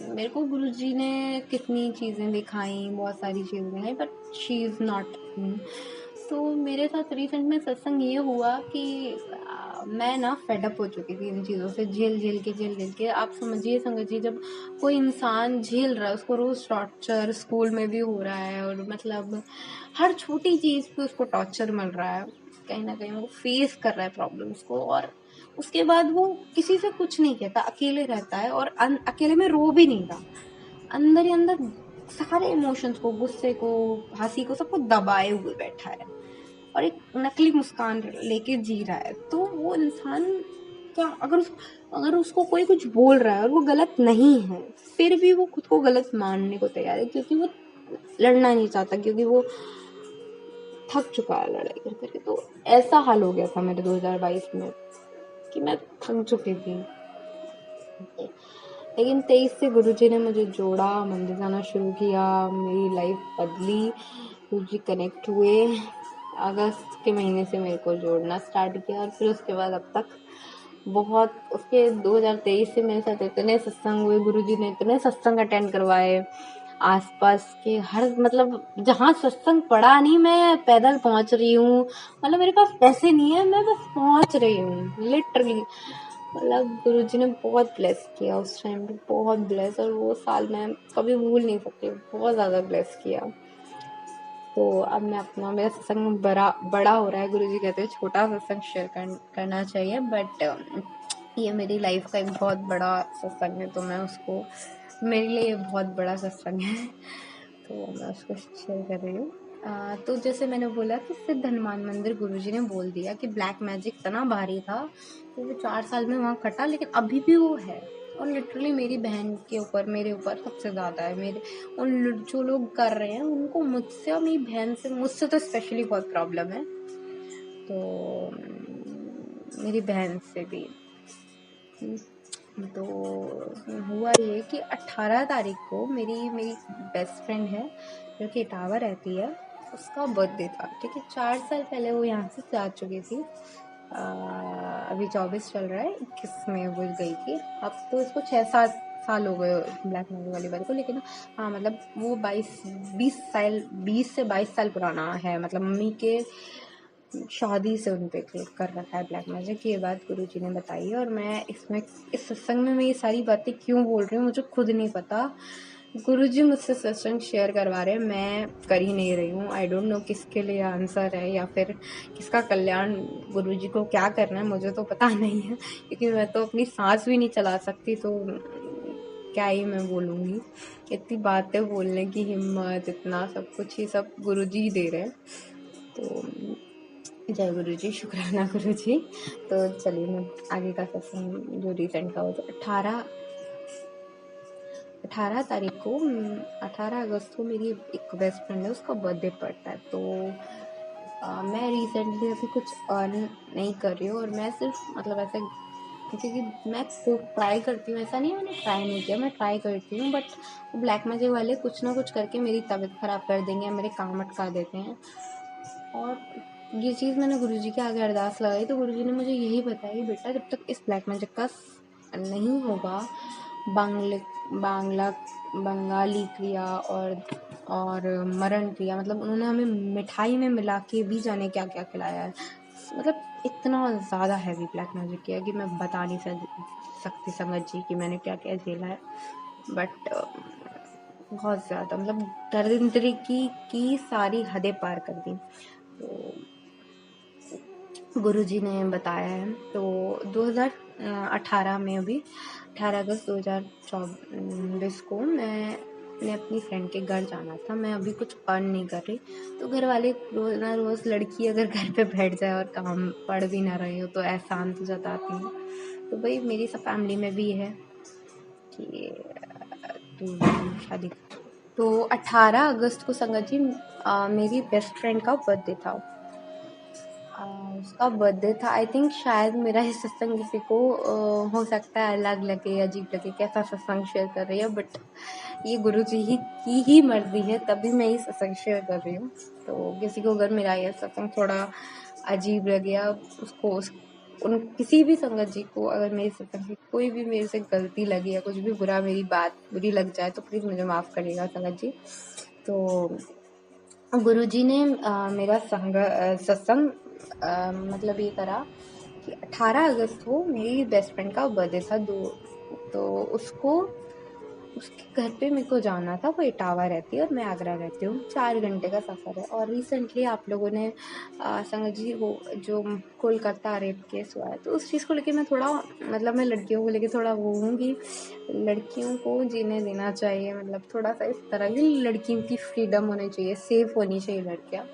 मेरे को गुरुजी ने कितनी चीज़ें दिखाई, बहुत सारी चीज़ें दिखाई, but she is not me. तो मेरे साथ रिसेंट में सत्संग ये हुआ कि मैं ना फेडअप हो चुकी थी इन चीज़ों से, झेल के। आप समझिए संगत जी, जब कोई इंसान झेल रहा है, उसको रोज़ टॉर्चर स्कूल में भी हो रहा है और मतलब हर छोटी चीज़ पे उसको टॉर्चर मिल रहा है, कहीं ना कहीं वो फेस कर रहा है प्रॉब्लम्स को, और उसके बाद वो किसी से कुछ नहीं कहता, अकेले रहता है और अकेले में रो भी नहीं रहा, अंदर ही अंदर सारे इमोशंस को, गुस्से को, हंसी को, सबको दबाए हुए बैठा है और एक नकली मुस्कान लेके जी रहा है। तो वो इंसान क्या, अगर उसको कोई कुछ बोल रहा है और वो गलत नहीं है, फिर भी वो खुद को गलत मानने को तैयार है, क्योंकि वो लड़ना नहीं चाहता, क्योंकि वो थक चुका है लड़ाई कर करके। तो ऐसा हाल हो गया था मेरे 2022 में कि मैं थक चुकी थी। लेकिन 23 से गुरुजी ने मुझे जोड़ा, मंदिर जाना शुरू किया, मेरी लाइफ बदली, गुरुजी कनेक्ट हुए, अगस्त के महीने से मेरे को जोड़ना स्टार्ट किया और फिर उसके बाद अब तक बहुत, उसके 2023 से मेरे साथ इतने सत्संग हुए, गुरुजी ने इतने सत्संग अटेंड करवाए, आसपास के हर मतलब जहाँ सत्संग पड़ा नहीं, मैं पैदल पहुँच रही हूँ, मतलब मेरे पास पैसे नहीं है, मैं बस पहुँच रही हूँ लिटरली। मतलब गुरुजी ने बहुत ब्लेस किया उस टाइम पे, बहुत ब्लेस, और वो साल मैं कभी भूल नहीं सकती, बहुत ज़्यादा ब्लेस किया। तो अब मैं अपना, मेरा सत्संग बड़ा हो रहा है। गुरुजी कहते हैं छोटा सत्संग शेयर करना चाहिए, बट ये मेरी लाइफ का एक बहुत बड़ा सत्संग है, तो मैं उसको, मेरे लिए ये बहुत बड़ा सत्संग है, तो मैं उसको शेयर कर रही हूँ। तो जैसे मैंने बोला कि सिद्ध हनुमान मंदिर गुरुजी ने बोल दिया कि ब्लैक मैजिक इतना भारी था, तो वो 4 साल में वहाँ कटा, लेकिन अभी भी वो है। और लिटरली मेरी बहन के ऊपर, मेरे ऊपर सबसे ज़्यादा है। मेरे उन जो लोग कर रहे हैं उनको मुझसे और मेरी बहन से, मुझसे तो स्पेशली बहुत प्रॉब्लम है, तो मेरी बहन से भी। तो हुआ ये कि 18 तारीख को मेरी बेस्ट फ्रेंड है जो कि इटावा रहती है, उसका बर्थडे था, ठीक है। 4 साल पहले वो यहाँ से जा चुकी थी, अभी 24 चल रहा है, 21 में वो गई थी। अब तो इसको 6-7 साल हो गए ब्लैक मैजिक वाली बात को, लेकिन हाँ मतलब वो 20 से 22 साल पुराना है। मतलब मम्मी के शादी से उन पे क्लिक कर रखा है ब्लैक मैजिक, ये बात गुरुजी ने बताई है। और मैं इस सत्संग में मैं ये सारी बातें क्यों बोल रही हूँ मुझे खुद नहीं पता। गुरुजी मुझसे सत्संग शेयर करवा रहे हैं, मैं कर ही नहीं रही हूँ। आई डोंट नो किसके लिए आंसर है या फिर किसका कल्याण, गुरुजी को क्या करना है मुझे तो पता नहीं है, क्योंकि मैं तो अपनी सांस भी नहीं चला सकती, तो क्या ही मैं बोलूँगी। इतनी बातें बोलने की हिम्मत, इतना सब कुछ ही सब गुरुजी ही दे रहे हैं। तो जय गुरु जी, शुक्राना गुरु जी। तो चलिए मैं आगे का सत्संग जो रिसेंट का हो, तो 18 तारीख को 18 अगस्त को मेरी एक बेस्ट फ्रेंड है, उसका बर्थडे पड़ता है। तो मैं रिसेंटली अभी कुछ अर्न नहीं कर रही हूँ, और मैं सिर्फ मतलब ऐसे, क्योंकि मैं ट्राई करती हूँ, ऐसा नहीं मैंने ट्राई नहीं किया, मैं ट्राई करती हूँ, बट ब्लैक मैजिक वाले कुछ ना कुछ करके मेरी तबीयत ख़राब कर देंगे, मेरे काम अटका देते हैं। और ये चीज़ मैंने गुरुजी के आगे अरदास लगाई, तो गुरुजी ने मुझे यही बताया कि बेटा जब तक इस ब्लैक मैजिक का नहीं होगा, बंगाली क्रिया और मरण क्रिया, मतलब उन्होंने हमें मिठाई में मिला के भी जाने क्या क्या खिलाया है। मतलब इतना ज़्यादा हैवी ब्लैक मैजिक किया कि मैं बता नहीं सकती संगत जी कि मैंने क्या क्या झेला है। बट बहुत ज़्यादा मतलब दरिद्री की सारी हदें पार कर दी। तो गुरुजी ने बताया है। तो 2018 में, अभी 18 अगस्त 2024 को मैंने अपनी फ्रेंड के घर जाना था। मैं अभी कुछ अर्न नहीं कर रही, तो घर वाले रोज़ ना रोज़, लड़की अगर घर पे बैठ जाए और काम पढ़ भी ना रही हो तो एहसान तो जताती हैं। तो भाई मेरी सब फैमिली में भी है कि तू शादी। तो 18 अगस्त को संगत जी मेरी बेस्ट फ्रेंड का बर्थडे था। उसका बर्थडे था। आई थिंक शायद मेरा ये सत्संग किसी को हो सकता है अलग लगे, अजीब लगे, कैसा सत्संग शेयर कर रही है, बट ये गुरु जी की ही मर्जी है, तभी मैं ये सत्संग शेयर कर रही हूँ। तो किसी को अगर मेरा ये सत्संग थोड़ा अजीब लगे, उसको उन किसी भी संगत जी को अगर मेरे सत्संग से कोई भी मेरे से गलती लगी या कुछ भी बुरा, मेरी बात बुरी लग जाए, तो प्लीज़ मुझे माफ़ करिएगा संगत जी। तो गुरुजी ने मेरा सत्संग मतलब ये करा कि 18 अगस्त को मेरी बेस्ट फ्रेंड का बर्थडे था। तो उसके घर पे मेरे को जाना था। वो इटावा रहती है और मैं आगरा रहती हूँ, 4 घंटे का सफ़र है। और रिसेंटली आप लोगों ने संगत जी वो जो कोलकाता रेप केस हुआ है, तो उस चीज़ को लेके मैं थोड़ा, मतलब मैं लड़कियों को लेके थोड़ा वो हूँ कि लड़कियों को जीने देना चाहिए, मतलब थोड़ा सा इस तरह की लड़कियों की फ्रीडम होनी चाहिए, सेफ होनी चाहिए लड़कियाँ।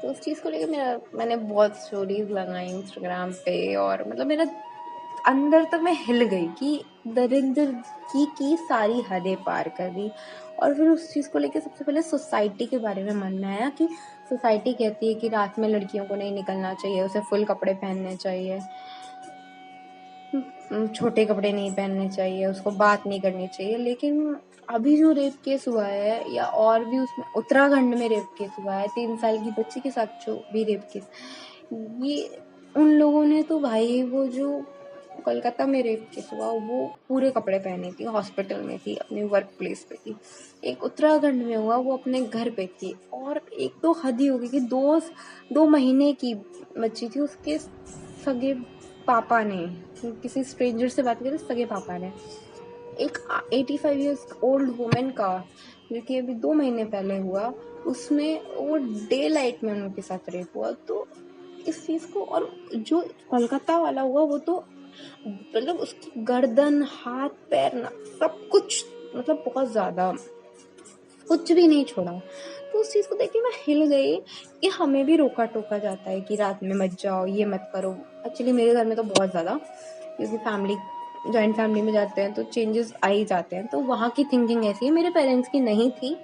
तो उस चीज़ को लेके मैंने बहुत स्टोरीज लगाई इंस्टाग्राम पे, और मतलब मेरा अंदर तक मैं हिल गई कि दरिद्र की सारी हदें पार कर दी। और फिर उस चीज़ को लेके सबसे पहले सोसाइटी के बारे में मन में आया कि सोसाइटी कहती है कि रात में लड़कियों को नहीं निकलना चाहिए, उसे फुल कपड़े पहनने चाहिए, छोटे कपड़े नहीं पहनने चाहिए, उसको बात नहीं करनी चाहिए। लेकिन अभी जो रेप केस हुआ है, या और भी उसमें उत्तराखंड में रेप केस हुआ है 3 साल की बच्ची के साथ जो भी रेप केस, ये उन लोगों ने तो भाई, वो जो कोलकाता में रेप केस हुआ वो पूरे कपड़े पहने थी, हॉस्पिटल में थी, अपने वर्क प्लेस पे थी। एक उत्तराखंड में हुआ वो अपने घर पे थी। और एक तो हद ही हो गई कि 2 महीने की बच्ची थी, उसके सगे पापा ने, किसी स्ट्रेंजर से बात करें, सगे पापा ने एक 85 ईयर्स ओल्ड वुमेन का, जो कि अभी 2 महीने पहले हुआ, उसमें वो डे लाइट में उनके साथ रेप हुआ। तो इस चीज़ को, और जो कोलकाता वाला हुआ वो तो मतलब उसकी गर्दन, हाथ, पैर ना सब कुछ, मतलब बहुत ज़्यादा कुछ भी नहीं छोड़ा। तो उस चीज़ को देख के मैं हिल गई कि हमें भी रोका टोका जाता है कि रात में मत जाओ, ये मत करो। एक्चुअली मेरे घर में तो बहुत ज़्यादा, क्योंकि जॉइंट फैमिली में जाते हैं तो चेंजेस आ ही जाते हैं, तो वहाँ की थिंकिंग ऐसी है। मेरे पेरेंट्स की नहीं थी,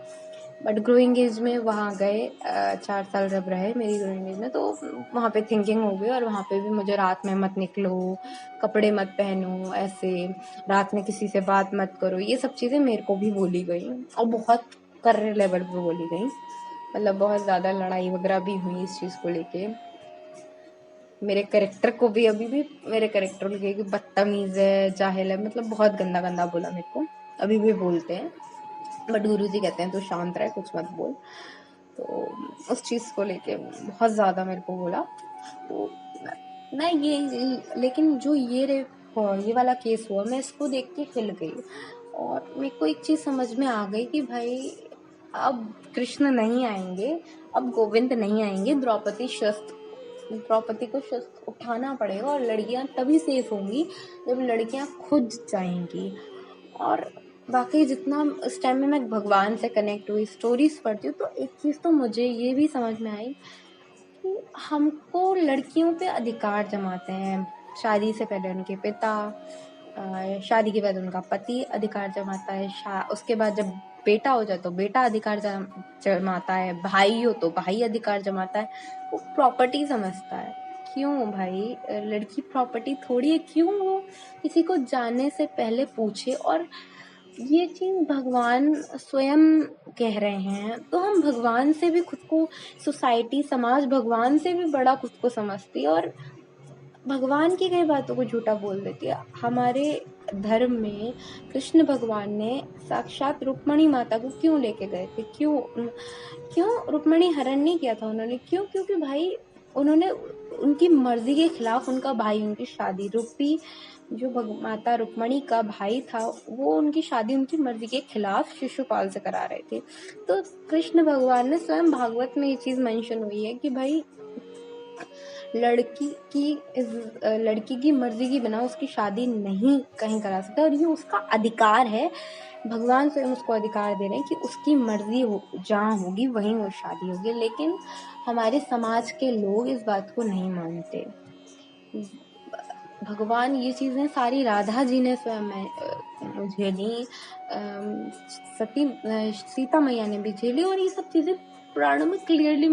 बट ग्रोइंग एज में वहाँ गए, 4 साल जब रहे मेरी ग्रोइंग एज में, तो वहाँ पे थिंकिंग हो गई। और वहाँ पे भी मुझे रात में मत निकलो, कपड़े मत पहनो, ऐसे रात में किसी से बात मत करो, ये सब चीज़ें मेरे को भी बोली गई, और बहुत कर्रे लेवल पे बोली गई। मतलब बहुत ज़्यादा लड़ाई वगैरह भी हुई इस चीज़ को लेके। मेरे कैरेक्टर को भी, अभी भी मेरे कैरेक्टर लगे कि बदतमीज़ है, जाहिल है, मतलब बहुत गंदा गंदा बोला मेरे को, अभी भी बोलते हैं। बट गुरुजी कहते हैं तू शांत रह, कुछ मत बोल। तो उस चीज़ को लेके बहुत ज़्यादा मेरे को बोला। तो मैं ये, लेकिन जो ये वाला केस हुआ, मैं इसको देख के हिल गई और मेरे को एक चीज़ समझ में आ गई कि भाई अब कृष्ण नहीं आएंगे, अब गोविंद नहीं आएंगे, द्रौपदी को शस्त्र उठाना पड़ेगा और लड़कियां तभी सेफ होंगी जब लड़कियां खुद जाएंगी। और वाकई जितना उस टाइम में मैं भगवान से कनेक्ट हुई, स्टोरीज पढ़ती हूँ, तो एक चीज़ तो मुझे ये भी समझ में आई कि हमको लड़कियों पे अधिकार जमाते हैं। शादी से पहले उनके पिता, शादी के बाद उनका पति अधिकार जमाता है, उसके बाद जब बेटा हो जाए तो बेटा अधिकार जमाता है, भाई हो तो भाई अधिकार जमाता है, वो प्रॉपर्टी समझता है। क्यों भाई, लड़की प्रॉपर्टी थोड़ी है? क्यों वो किसी को जाने से पहले पूछे? और ये चीज़ भगवान स्वयं कह रहे हैं, तो हम भगवान से भी खुद को, सोसाइटी, समाज भगवान से भी बड़ा खुद को समझती है और भगवान की कई बातों को झूठा बोल देती है। हमारे धर्म में कृष्ण भगवान ने साक्षात रुक्मणी माता को क्यों लेके गए थे? क्यों रुक्मणी हरण नहीं किया था उन्होंने? क्यों? क्योंकि भाई उन्होंने उनकी मर्जी के खिलाफ उनका भाई उनकी शादी, जो माता रुक्मणी का भाई था, वो उनकी शादी उनकी मर्जी के खिलाफ शिशुपाल से करा रहे थे। तो कृष्ण भगवान ने स्वयं भागवत में ये चीज मेंशन हुई है कि भाई लड़की की मर्जी की बिना उसकी शादी नहीं कहीं करा सकता, और ये उसका अधिकार है। भगवान स्वयं उसको अधिकार दे रहे हैं कि उसकी मर्जी हो, जहाँ होगी वहीं वो शादी होगी। लेकिन हमारे समाज के लोग इस बात को नहीं मानते। भगवान ये चीज़ें सारी राधा जी ने स्वयं झेली, सीता मैया ने भी झेली, और ये सब चीज़ें पुराणों में क्लियरली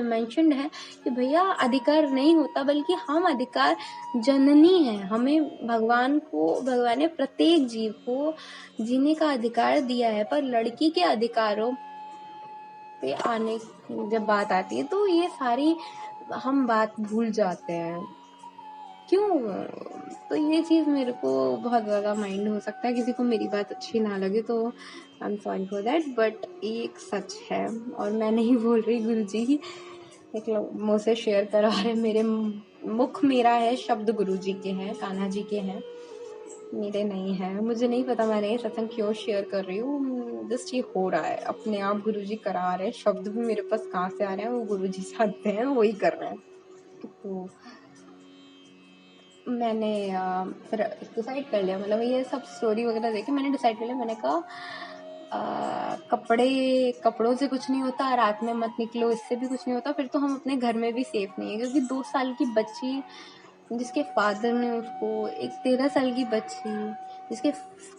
मेंशन्ड है कि भैया अधिकार नहीं होता, बल्कि हम अधिकार जननी है। हमें भगवान ने प्रत्येक जीव को जीने का अधिकार दिया है, पर लड़की के अधिकारों पे आने जब बात आती है तो ये सारी हम बात भूल जाते हैं। क्यों? तो ये चीज़ मेरे को बहुत ज़्यादा माइंड हो सकता है, किसी को मेरी बात अच्छी ना लगे तो I am sorry for that, but ये एक सच है और मैं नहीं बोल रही, गुरुजी मतलब मुझसे शेयर करा रहे। मेरे मुख मेरा है, शब्द गुरुजी के हैं, कान्हा जी के हैं, मेरे नहीं है। मुझे नहीं पता मैंने ये सत्संग क्यों शेयर कर रही हूँ, जस्ट ये हो रहा है अपने आप, गुरुजी करा रहे हैं। शब्द भी मेरे पास कहाँ से आ रहे हैं, वो गुरुजी चाहते हैं, वही कर रहे हैं। तो मैंने फिर डिसाइड कर लिया, मतलब ये सब स्टोरी वगैरह देख के मैंने डिसाइड कर लिया। मैंने कहा कपड़ों से कुछ नहीं होता, रात में मत निकलो, इससे भी कुछ नहीं होता, फिर तो हम अपने घर में भी सेफ नहीं है। क्योंकि 2 साल की बच्ची जिसके फादर ने उसको, एक 13 साल की बच्ची जिसके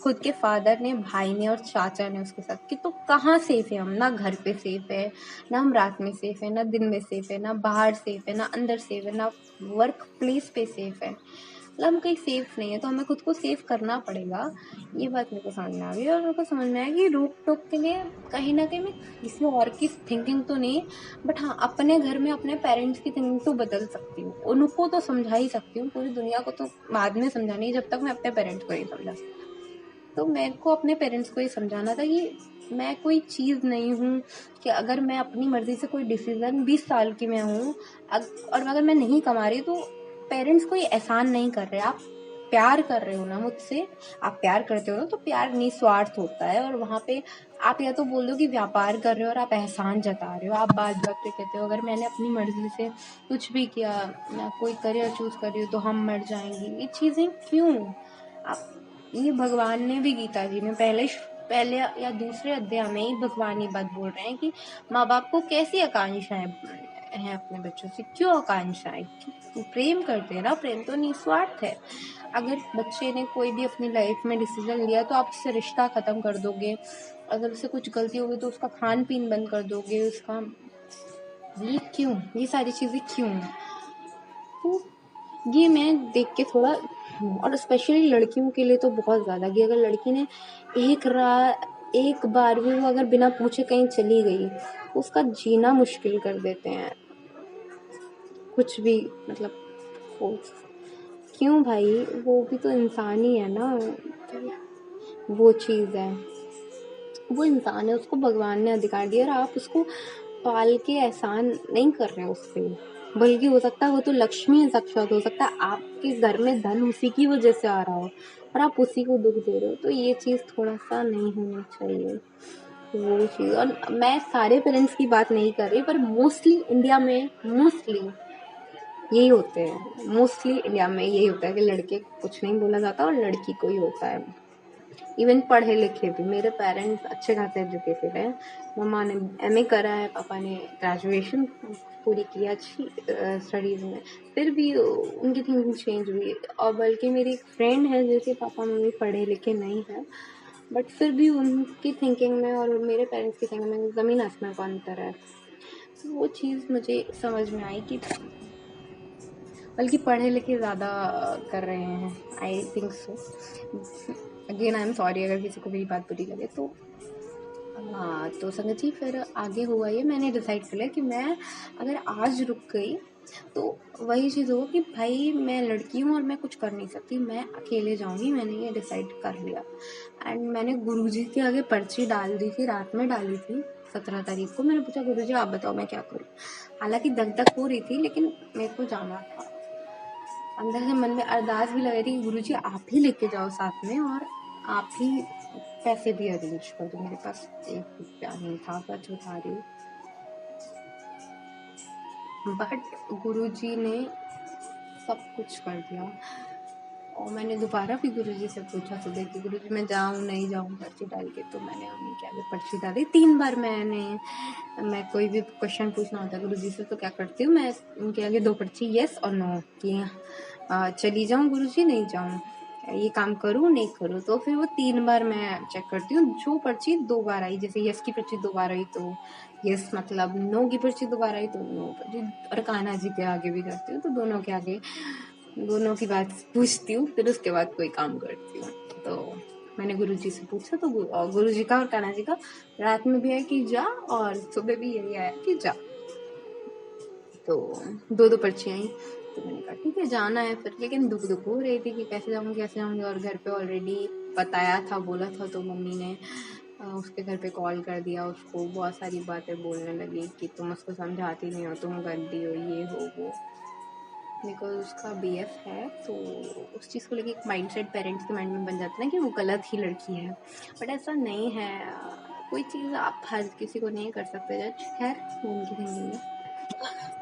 खुद के फादर ने, भाई ने और चाचा ने उसके साथ की, तो कहाँ सेफ है हम? ना घर पे सेफ है, ना हम रात में सेफ है, ना दिन में सेफ है, ना बाहर सेफ है, ना अंदर सेफ है, ना वर्क प्लेस पे सेफ है। मतलब हम कहीं सेफ नहीं है, तो हमें खुद को सेफ करना पड़ेगा। ये बात मेरे को समझ में आ गई, और मेरे को समझ में आया कि रोक टोक के लिए कहीं ना कहीं मैं किसी और की थिंकिंग तो नहीं, बट हाँ अपने घर में अपने पेरेंट्स की थिंकिंग तो बदल सकती हूँ, उनको तो समझा ही सकती हूँ, पूरी दुनिया को तो बाद में समझानी है, जब तक मैं अपने पेरेंट्स को नहीं समझा सकती। तो मेरे को अपने पेरेंट्स को ये समझाना था कि मैं कोई चीज़ नहीं हूँ कि अगर मैं अपनी मर्जी से कोई डिसीजन, 20 साल की मैं हूँ और अगर मैं नहीं कमा रही, तो पेरेंट्स कोई एहसान नहीं कर रहे। आप प्यार कर रहे हो ना मुझसे, आप प्यार करते हो ना, तो प्यार निस्वार्थ होता है। और वहाँ पे आप या तो बोल दो कि व्यापार कर रहे हो और आप एहसान जता रहे हो, आप बात बात पे कहते हो अगर मैंने अपनी मर्जी से कुछ भी किया, मैं कोई करियर चूज कर रही हूँ तो हम मर जाएंगे। ये चीज़ें क्यों? आप, ये भगवान ने भी गीता जी में पहले या दूसरे अध्याय में ही भगवान ये बात बोल रहे हैं कि माँ बाप को कैसी आकांक्षाएं हैं अपने बच्चों से, क्यों आकांक्षाएं? प्रेम करते हैं ना, प्रेम तो निस्वार्थ है। अगर बच्चे ने कोई भी अपनी लाइफ में डिसीजन लिया तो आप उससे रिश्ता खत्म कर दोगे, अगर उससे कुछ गलती होगी तो उसका खान पीन बंद कर दोगे, उसका, ये क्यों? ये सारी चीजें क्यों? तो ये मैं देख के थोड़ा, और स्पेशली लड़कियों के लिए तो बहुत ज़्यादा, कि अगर लड़की ने एक बार भी वो अगर बिना पूछे कहीं चली गई, उसका जीना मुश्किल कर देते हैं। कुछ भी मतलब हो, क्यों भाई, वो भी तो इंसान ही है ना। वो चीज़ है, वो इंसान है, उसको भगवान ने अधिकार दिया और आप उसको पाल के एहसान नहीं कर रहे हो उस पर, बल्कि हो सकता है वो तो लक्ष्मी है साक्षात, हो सकता है आपके घर में धन उसी की वजह से आ रहा हो और आप उसी को दुख दे रहे हो। तो ये चीज़ थोड़ा सा नहीं होनी चाहिए, वो चीज़। और मैं सारे पेरेंट्स की बात नहीं कर रही, पर मोस्टली इंडिया में यही होते हैं, मोस्टली इंडिया में यही होता है कि लड़के कुछ नहीं बोला जाता और लड़की को ही होता है। इवन पढ़े लिखे भी, मेरे पेरेंट्स अच्छे खासे एजुकेटेड हैं। मम्मा ने एमए करा है, पापा ने ग्रेजुएशन पूरी की अच्छी स्टडीज़ में, फिर भी उनकी थिंकिंग चेंज हुई। और बल्कि मेरी एक फ्रेंड है जिसके पापा मम्मी पढ़े लिखे नहीं हैं, बट फिर भी उनकी थिंकिंग में और मेरे पेरेंट्स की थिंकिंग में ज़मीन आसमान का अंतर है। तो वो चीज़ मुझे समझ में आई कि बल्कि पढ़े लिखे ज़्यादा कर रहे हैं, I think so. Again I am sorry अगर किसी को मेरी बात बुरी लगे तो। हाँ, तो संगत जी फिर आगे हुआ ये, मैंने डिसाइड कर लिया कि मैं अगर आज रुक गई तो वही चीज़ होगा कि भाई मैं लड़की हूँ और मैं कुछ कर नहीं सकती, मैं अकेले जाऊँगी, मैंने ये डिसाइड कर लिया। एंड मैंने गुरुजी के आगे पर्ची डाल दी थी, रात में डाली थी 17 तारीख को। मैंने पूछा गुरुजी आप बताओ मैं क्या करूँ। हालांकि दग दग हो रही थी, लेकिन मेरे को जाना था। अंदर से मन में अरदास भी लग रही थी, गुरुजी आप ही लेके जाओ साथ में और आप ही पैसे भी अरेंज कर दो। मेरे पास 1 रुपया नहीं था, सच बता रही हूँ। बट गुरुजी ने सब कुछ कर दिया। और मैंने दोबारा भी गुरुजी से पूछा सुबह कि गुरुजी मैं जाऊँ नहीं जाऊँ पर्ची डाल के, तो मैंने उन्हें क्या पर्ची डाली 3 बार। मैं कोई भी क्वेश्चन पूछना होता है गुरुजी से तो क्या करती हूँ, मैं उनके आगे 2 पर्ची यस और नो कि चली जाऊँ गुरुजी नहीं जाऊँ, ये काम करूँ नहीं करूँ। तो फिर वो 3 बार मैं चेक करती हूँ, जो पर्ची 2 बार आई, जैसे यस की पर्ची 2 बार आई तो यस मतलब, नो की पर्ची 2 बार आई तो नो पर्ची। और कान्हा जी के आगे भी करती हूँ, तो दोनों के आगे दोनों की बात पूछती हूँ, फिर उसके बाद कोई काम करती हूँ। तो मैंने गुरुजी से पूछा तो गुरुजी का और कान्हा जी का रात में भी है कि जा और सुबह भी यही आया कि जा। तो 2 पर्ची आई, तो मैंने कहा ठीक है जाना है फिर। लेकिन दुख हो रही थी कि कैसे जाऊँगी। और घर पे ऑलरेडी बताया था, बोला था, तो मम्मी ने उसके घर पे कॉल कर दिया उसको, बहुत सारी बातें बोलने लगी कि तुम उसको समझाती नहीं हो, तुम गंदी हो, ये हो वो। बिकॉज उसका बीएफ है, तो उस चीज़ को लेके एक माइंडसेट पेरेंट्स के माइंड में बन जाता है ना कि वो गलत ही लड़की है, बट ऐसा नहीं है। कोई चीज़ आप हर किसी को नहीं कर सकते जज, खैर उनकी थिंकिंग है।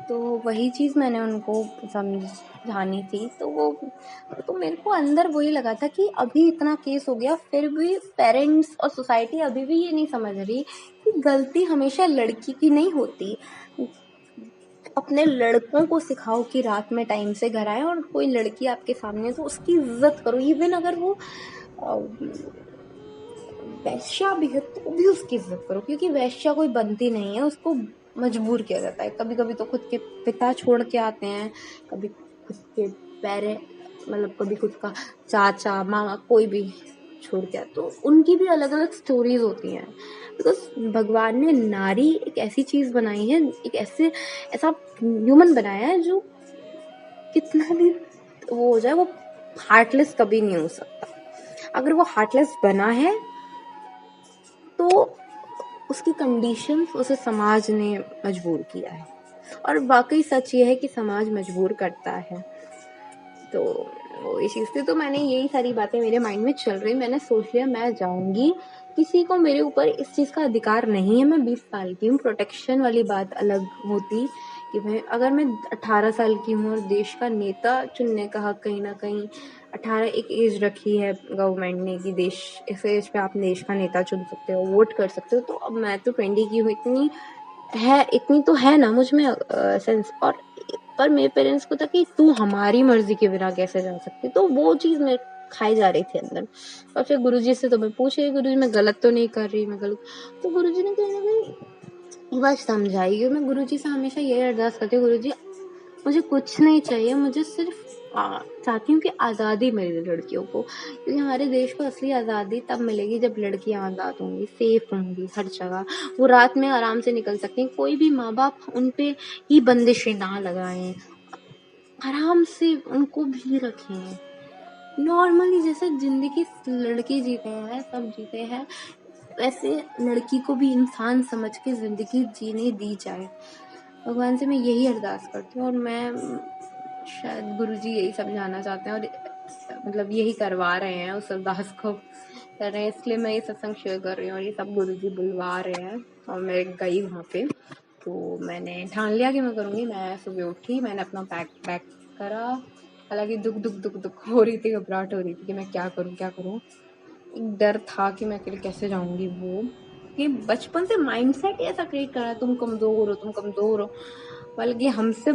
तो वही चीज़ मैंने उनको समझानी थी, तो मेरे को अंदर वही लगा था कि अभी इतना केस हो गया फिर भी पेरेंट्स और सोसाइटी अभी भी ये नहीं समझ रही कि गलती हमेशा लड़की की नहीं होती। अपने लड़कों को सिखाओ कि रात में टाइम से घर आए, और कोई लड़की आपके सामने है तो उसकी इज्जत करो, इवन अगर वो वैश्या भी है तो भी उसकी इज्जत करो, क्योंकि वैश्या कोई बनती नहीं है, उसको मजबूर किया जाता है। कभी कभी तो खुद के पिता छोड़ के आते हैं, कभी खुद के मतलब कभी खुद का चाचा मामा कोई भी छोड़ के, तो उनकी भी अलग अलग स्टोरीज होती हैं। बिकॉज भगवान ने नारी एक ऐसी चीज बनाई है, एक ऐसा ह्यूमन बनाया है जो कितना भी वो हो जाए वो हार्टलेस कभी नहीं हो सकता। अगर वो हार्टलेस बना है तो उसकी कंडीशन उसे समाज ने मजबूर किया है, और वाकई सच ये है कि समाज मजबूर करता है। तो वो इस चीज़ से तो मैंने यही सारी बातें मेरे माइंड में चल रही, मैंने सोच लिया मैं जाऊंगी, किसी को मेरे ऊपर इस चीज़ का अधिकार नहीं है। मैं 20 साल की हूँ, प्रोटेक्शन वाली बात अलग होती कि अगर मैं 18 साल की हूँ और देश का नेता चुनने का हक कहीं ना कहीं 18 एक एज रखी है गवर्नमेंट ने कि देश इस एज पे आप देश का नेता चुन सकते हो, वोट कर सकते हो। तो अब मैं तो 20 की हूँ, इतनी तो है ना मुझ में सेंस। और पर मेरे पेरेंट्स को था कि तू हमारी मर्जी के बिना कैसे जा सकती, तो वो चीज़ मैं खाई जा रही थी अंदर। और फिर गुरुजी से तो मैं पूछे, गुरुजी मैं गलत तो नहीं कर रही, मैं गलत, तो गुरुजी ने कहीं ना कहीं बात समझाई। मैं गुरुजी से हमेशा यही अरदास करती हूँ, गुरुजी मुझे कुछ नहीं चाहिए, मुझे सिर्फ चाहती हूँ कि आज़ादी मिले लड़कियों को, क्योंकि हमारे देश को असली आज़ादी तब मिलेगी जब लड़कियाँ आज़ाद होंगी, सेफ होंगी हर जगह, वो रात में आराम से निकल सकती हैं, कोई भी माँ बाप उन पे ही बंदिशें ना लगाएं। आराम से उनको भी रखें, नॉर्मली जैसे जिंदगी लड़के जीते हैं सब जीते हैं, वैसे लड़की को भी इंसान समझ के जिंदगी जीने दी जाए। भगवान से मैं यही अरदास करती हूँ, और मैं शायद गुरुजी यही समझाना चाहते हैं और मतलब यही करवा रहे हैं, उस अरदास को कर रहे हैं, इसलिए मैं ये सत्संग शेयर कर रही हूँ। और ये सब गुरुजी बुलवा रहे हैं और मैं गई वहाँ पे, तो मैंने ठान लिया कि मैं करूँगी। मैं सुबह उठी, मैंने अपना पैक करा, हालांकि दुख हो रही थी, घबराहट हो रही थी कि मैं क्या करूँ। एक डर था कि मैं अकेले कैसे जाऊंगी। वो कि बचपन से माइंडसेट ऐसा क्रिएट करा है, तुम कमजोर हो, बल्कि हमसे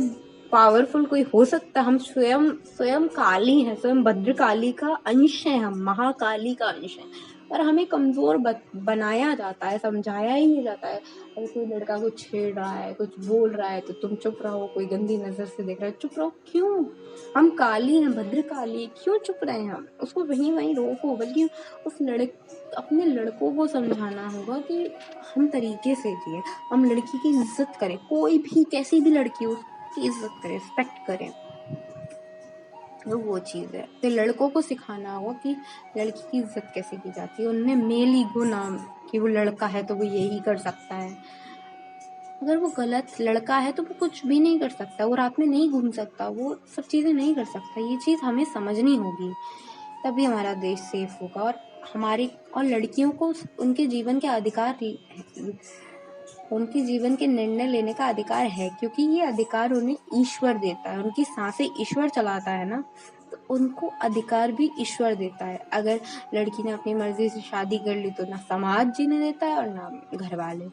पावरफुल कोई हो सकता है। हम स्वयं काली है, स्वयं भद्रकाली का अंश है, हम महाकाली का अंश है, पर हमें कमजोर बनाया जाता है, समझाया ही नहीं जाता है। अगर कोई लड़का कुछ छेड़ रहा है, कुछ बोल रहा है, तो तुम चुप रहो। कोई गंदी नजर से देख रहा है, चुप रहो। क्यों? हम काली हैं, भद्रकाली, क्यों चुप रहे हैं हम? उसको वहीं रोको। बल्कि अपने लड़कों को समझाना होगा कि हम तरीके से जिए, हम लड़की की इज्जत करें, कोई भी कैसी भी लड़की हो उसकी इज्जत करें, रिस्पेक्ट करें। तो वो चीज है, तो लड़कों को सिखाना होगा कि लड़की की इज्जत कैसे की जाती है। उनमें मेल ईगो नाम कि वो लड़का है तो वो यही कर सकता है। अगर वो गलत लड़का है तो वो कुछ भी नहीं कर सकता, वो रात में नहीं घूम सकता, वो सब चीजें नहीं कर सकता। ये चीज हमें समझनी होगी, तभी हमारा देश सेफ होगा। और लड़कियों को उनके जीवन के निर्णय लेने का अधिकार है, क्योंकि ये अधिकार उन्हें ईश्वर देता है। उनकी सांसें ईश्वर चलाता है ना, तो उनको अधिकार भी ईश्वर देता है। अगर लड़की ने अपनी मर्जी से शादी कर ली तो ना समाज जीने देता है और ना घर वाले।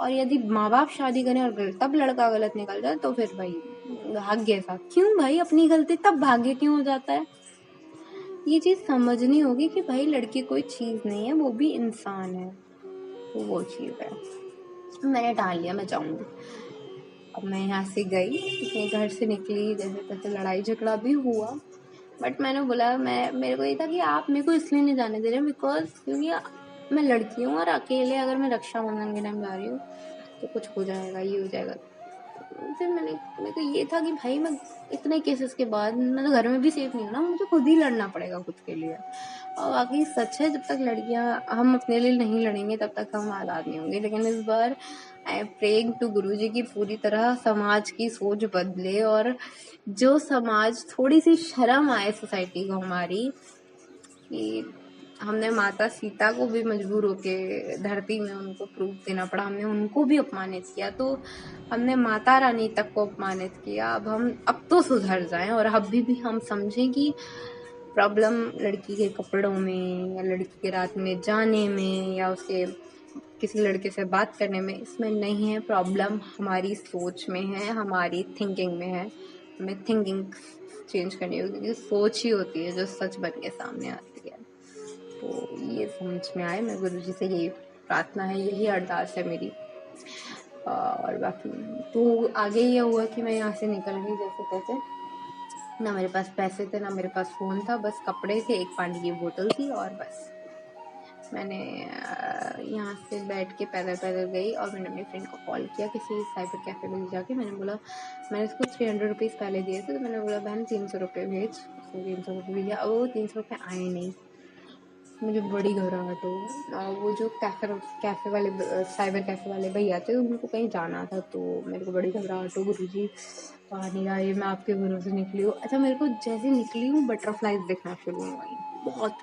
और यदि माँ बाप शादी करें और तब लड़का गलत निकल जाए तो फिर भाई भाग्य साथ। क्यों भाई? अपनी गलती तब भाग्य क्यों हो जाता है? ये चीज समझनी होगी कि भाई लड़की कोई चीज नहीं है, वो भी इंसान है। तो वो चीज है, मैंने टाल लिया, मैं जाऊंगी। अब मैं यहाँ से गई, अपने घर से निकली, जैसे तैसे लड़ाई झगड़ा भी हुआ, बट मैंने बोला, मेरे को ये था कि आप मेरे को इसलिए नहीं जाने दे रहे बिकॉज क्योंकि मैं लड़की हूँ और अकेले अगर मैं रक्षाबंधन के टाइम जा रही हूँ तो कुछ हो जाएगा, ये हो जाएगा। फिर मेरे को ये था कि भाई मैं इतने केसेस के बाद मैं तो घर में भी सेफ नहीं हूँ ना, मुझे खुद ही लड़ना पड़ेगा खुद के लिए। और बाकी सच है, जब तक लड़कियां हम अपने लिए नहीं लड़ेंगे तब तक हम आज़ाद नहीं होंगे। लेकिन इस बार आई एम प्रेइंग टू गुरुजी की पूरी तरह समाज की सोच बदले, और जो समाज थोड़ी सी शर्म आए सोसाइटी को हमारी, कि हमने माता सीता को भी मजबूर होके धरती में उनको प्रूफ देना पड़ा, हमने उनको भी अपमानित किया, तो हमने माता रानी तक को अपमानित किया। अब तो सुधर जाएं, और अभी भी हम समझें कि प्रॉब्लम लड़की के कपड़ों में या लड़की के रात में जाने में या उसके किसी लड़के से बात करने में, इसमें नहीं है। प्रॉब्लम हमारी सोच में है, हमारी थिंकिंग में है। हमें थिंकिंग चेंज करनी होगी, क्योंकि सोच ही होती है जो सच बन के सामने आती है। तो ये समझ में आए, मैं गुरुजी से यही प्रार्थना है, यही अरदास है मेरी। और बाकी तो आगे ये हुआ कि मैं यहाँ से निकल गई जैसे तैसे। ना मेरे पास पैसे थे, ना मेरे पास फ़ोन था, बस कपड़े थे, एक पानी की बोतल थी, और बस मैंने यहाँ से बैठ के पैदल गई। और मैंने अपनी फ्रेंड को कॉल किया किसी साइबर कैफ़े में जाके। मैंने उसको 300 रुपीज़ पहले दिए थे, तो मैंने बोला बहन 300 रुपये भेज। उसने 300 रुपये भेजा, और वो 300 रुपये आए नहीं। मुझे बड़ी घबराहट हो। वो जो कैफ़े वाले साइबर कैफ़े वाले भैया थे, उनको कहीं जाना था, तो मेरे को बड़ी घबराहट हो। गुरुजी आ नहीं रहा, ये मैं आपके भरोसे निकली हूँ। अच्छा, मेरे को जैसे निकली हूँ बटरफ्लाइज दिखना शुरू हो गई, बहुत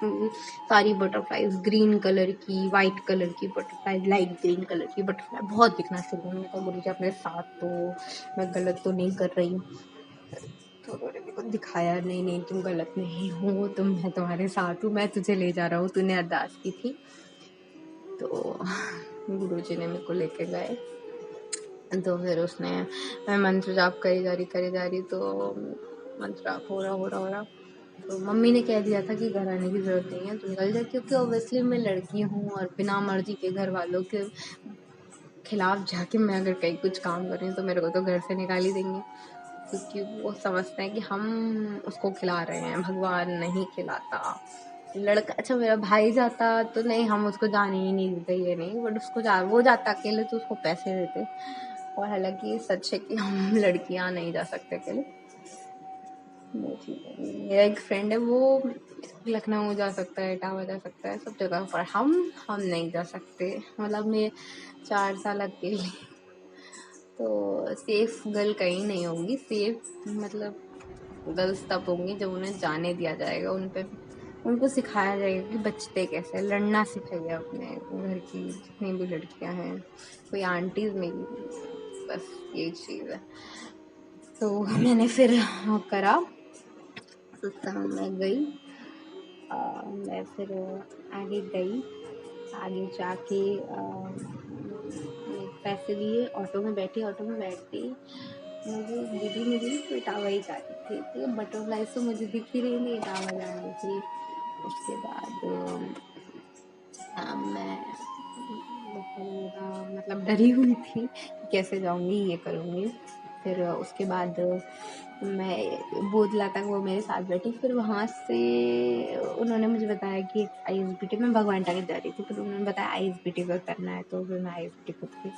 सारी बटरफ्लाइज, ग्रीन कलर की, वाइट कलर की बटरफ्लाइज, लाइट ग्रीन कलर की बटरफ्लाई बहुत दिखना शुरू हुई। मैं कहा गुरुजी अपने साथ, तो मैं गलत तो नहीं कर रही हूँ? तो उन्होंने मेरे को दिखाया, नहीं तुम गलत नहीं हो, मैं तुम्हारे साथ हूँ, मैं तुझे ले जा रहा हूँ, तूने अरदास की थी। तो गुरुजी ने मेरे को लेके गए। तो फिर मैं मंत्र जाप करी जा रही, तो मंत्र जाप हो रहा। तो मम्मी ने कह दिया था कि घर आने की ज़रूरत नहीं है, तू निकल जा, क्योंकि ऑब्वियसली मैं लड़की हूँ और बिना मर्जी के घर वालों के खिलाफ जाके मैं अगर कहीं कुछ काम कर रही हूँ तो मेरे को तो घर से निकाल ही देंगे, क्योंकि वो समझते हैं कि हम उसको खिला रहे हैं, भगवान नहीं खिलाता। लड़का, अच्छा मेरा भाई जाता तो नहीं, हम उसको जाने ही नहीं देते, ये नहीं, बट वो जाता अकेले तो उसको पैसे देते। और हालांकि ये सच है कि हम लड़कियां नहीं जा सकते अकेले, मेरा एक फ्रेंड है, वो लखनऊ जा सकता है, इटावा जा सकता है, सब जगह, पर हम नहीं जा सकते। मतलब मैं 4 साल अकेले, तो सेफ गर्ल कहीं नहीं होंगी। सेफ मतलब गर्ल्स तब होंगी जब उन्हें जाने दिया जाएगा, उनको सिखाया जाएगा कि बचते कैसे, लड़ना सिखाइए अपने घर की जितनी भी लड़कियां हैं, कोई आंटीज मेरी, बस यही चीज़ है। तो मैंने फिर करा, उस समय मैं गई, मैं फिर आगे गई, आगे जाके पैसे दिए, ऑटो में बैठी, ऑटो में बैठती मुझे दीदी मिली, तो इटावा ही जा रही थी, तो बटरफ्लाई तो मुझे दिख ही रही थी, इटावा जा रही थी। उसके बाद मैं मतलब डरी हुई थी कि कैसे जाऊंगी, ये करूंगी। फिर उसके बाद मैं बोधला तक वो मेरे साथ बैठी, फिर वहाँ से उन्होंने मुझे बताया कि ISBT में भगवानटा की जा रही थी, फिर उन्होंने बताया ISBT पर करना है, तो फिर मैं ISBT पर थी,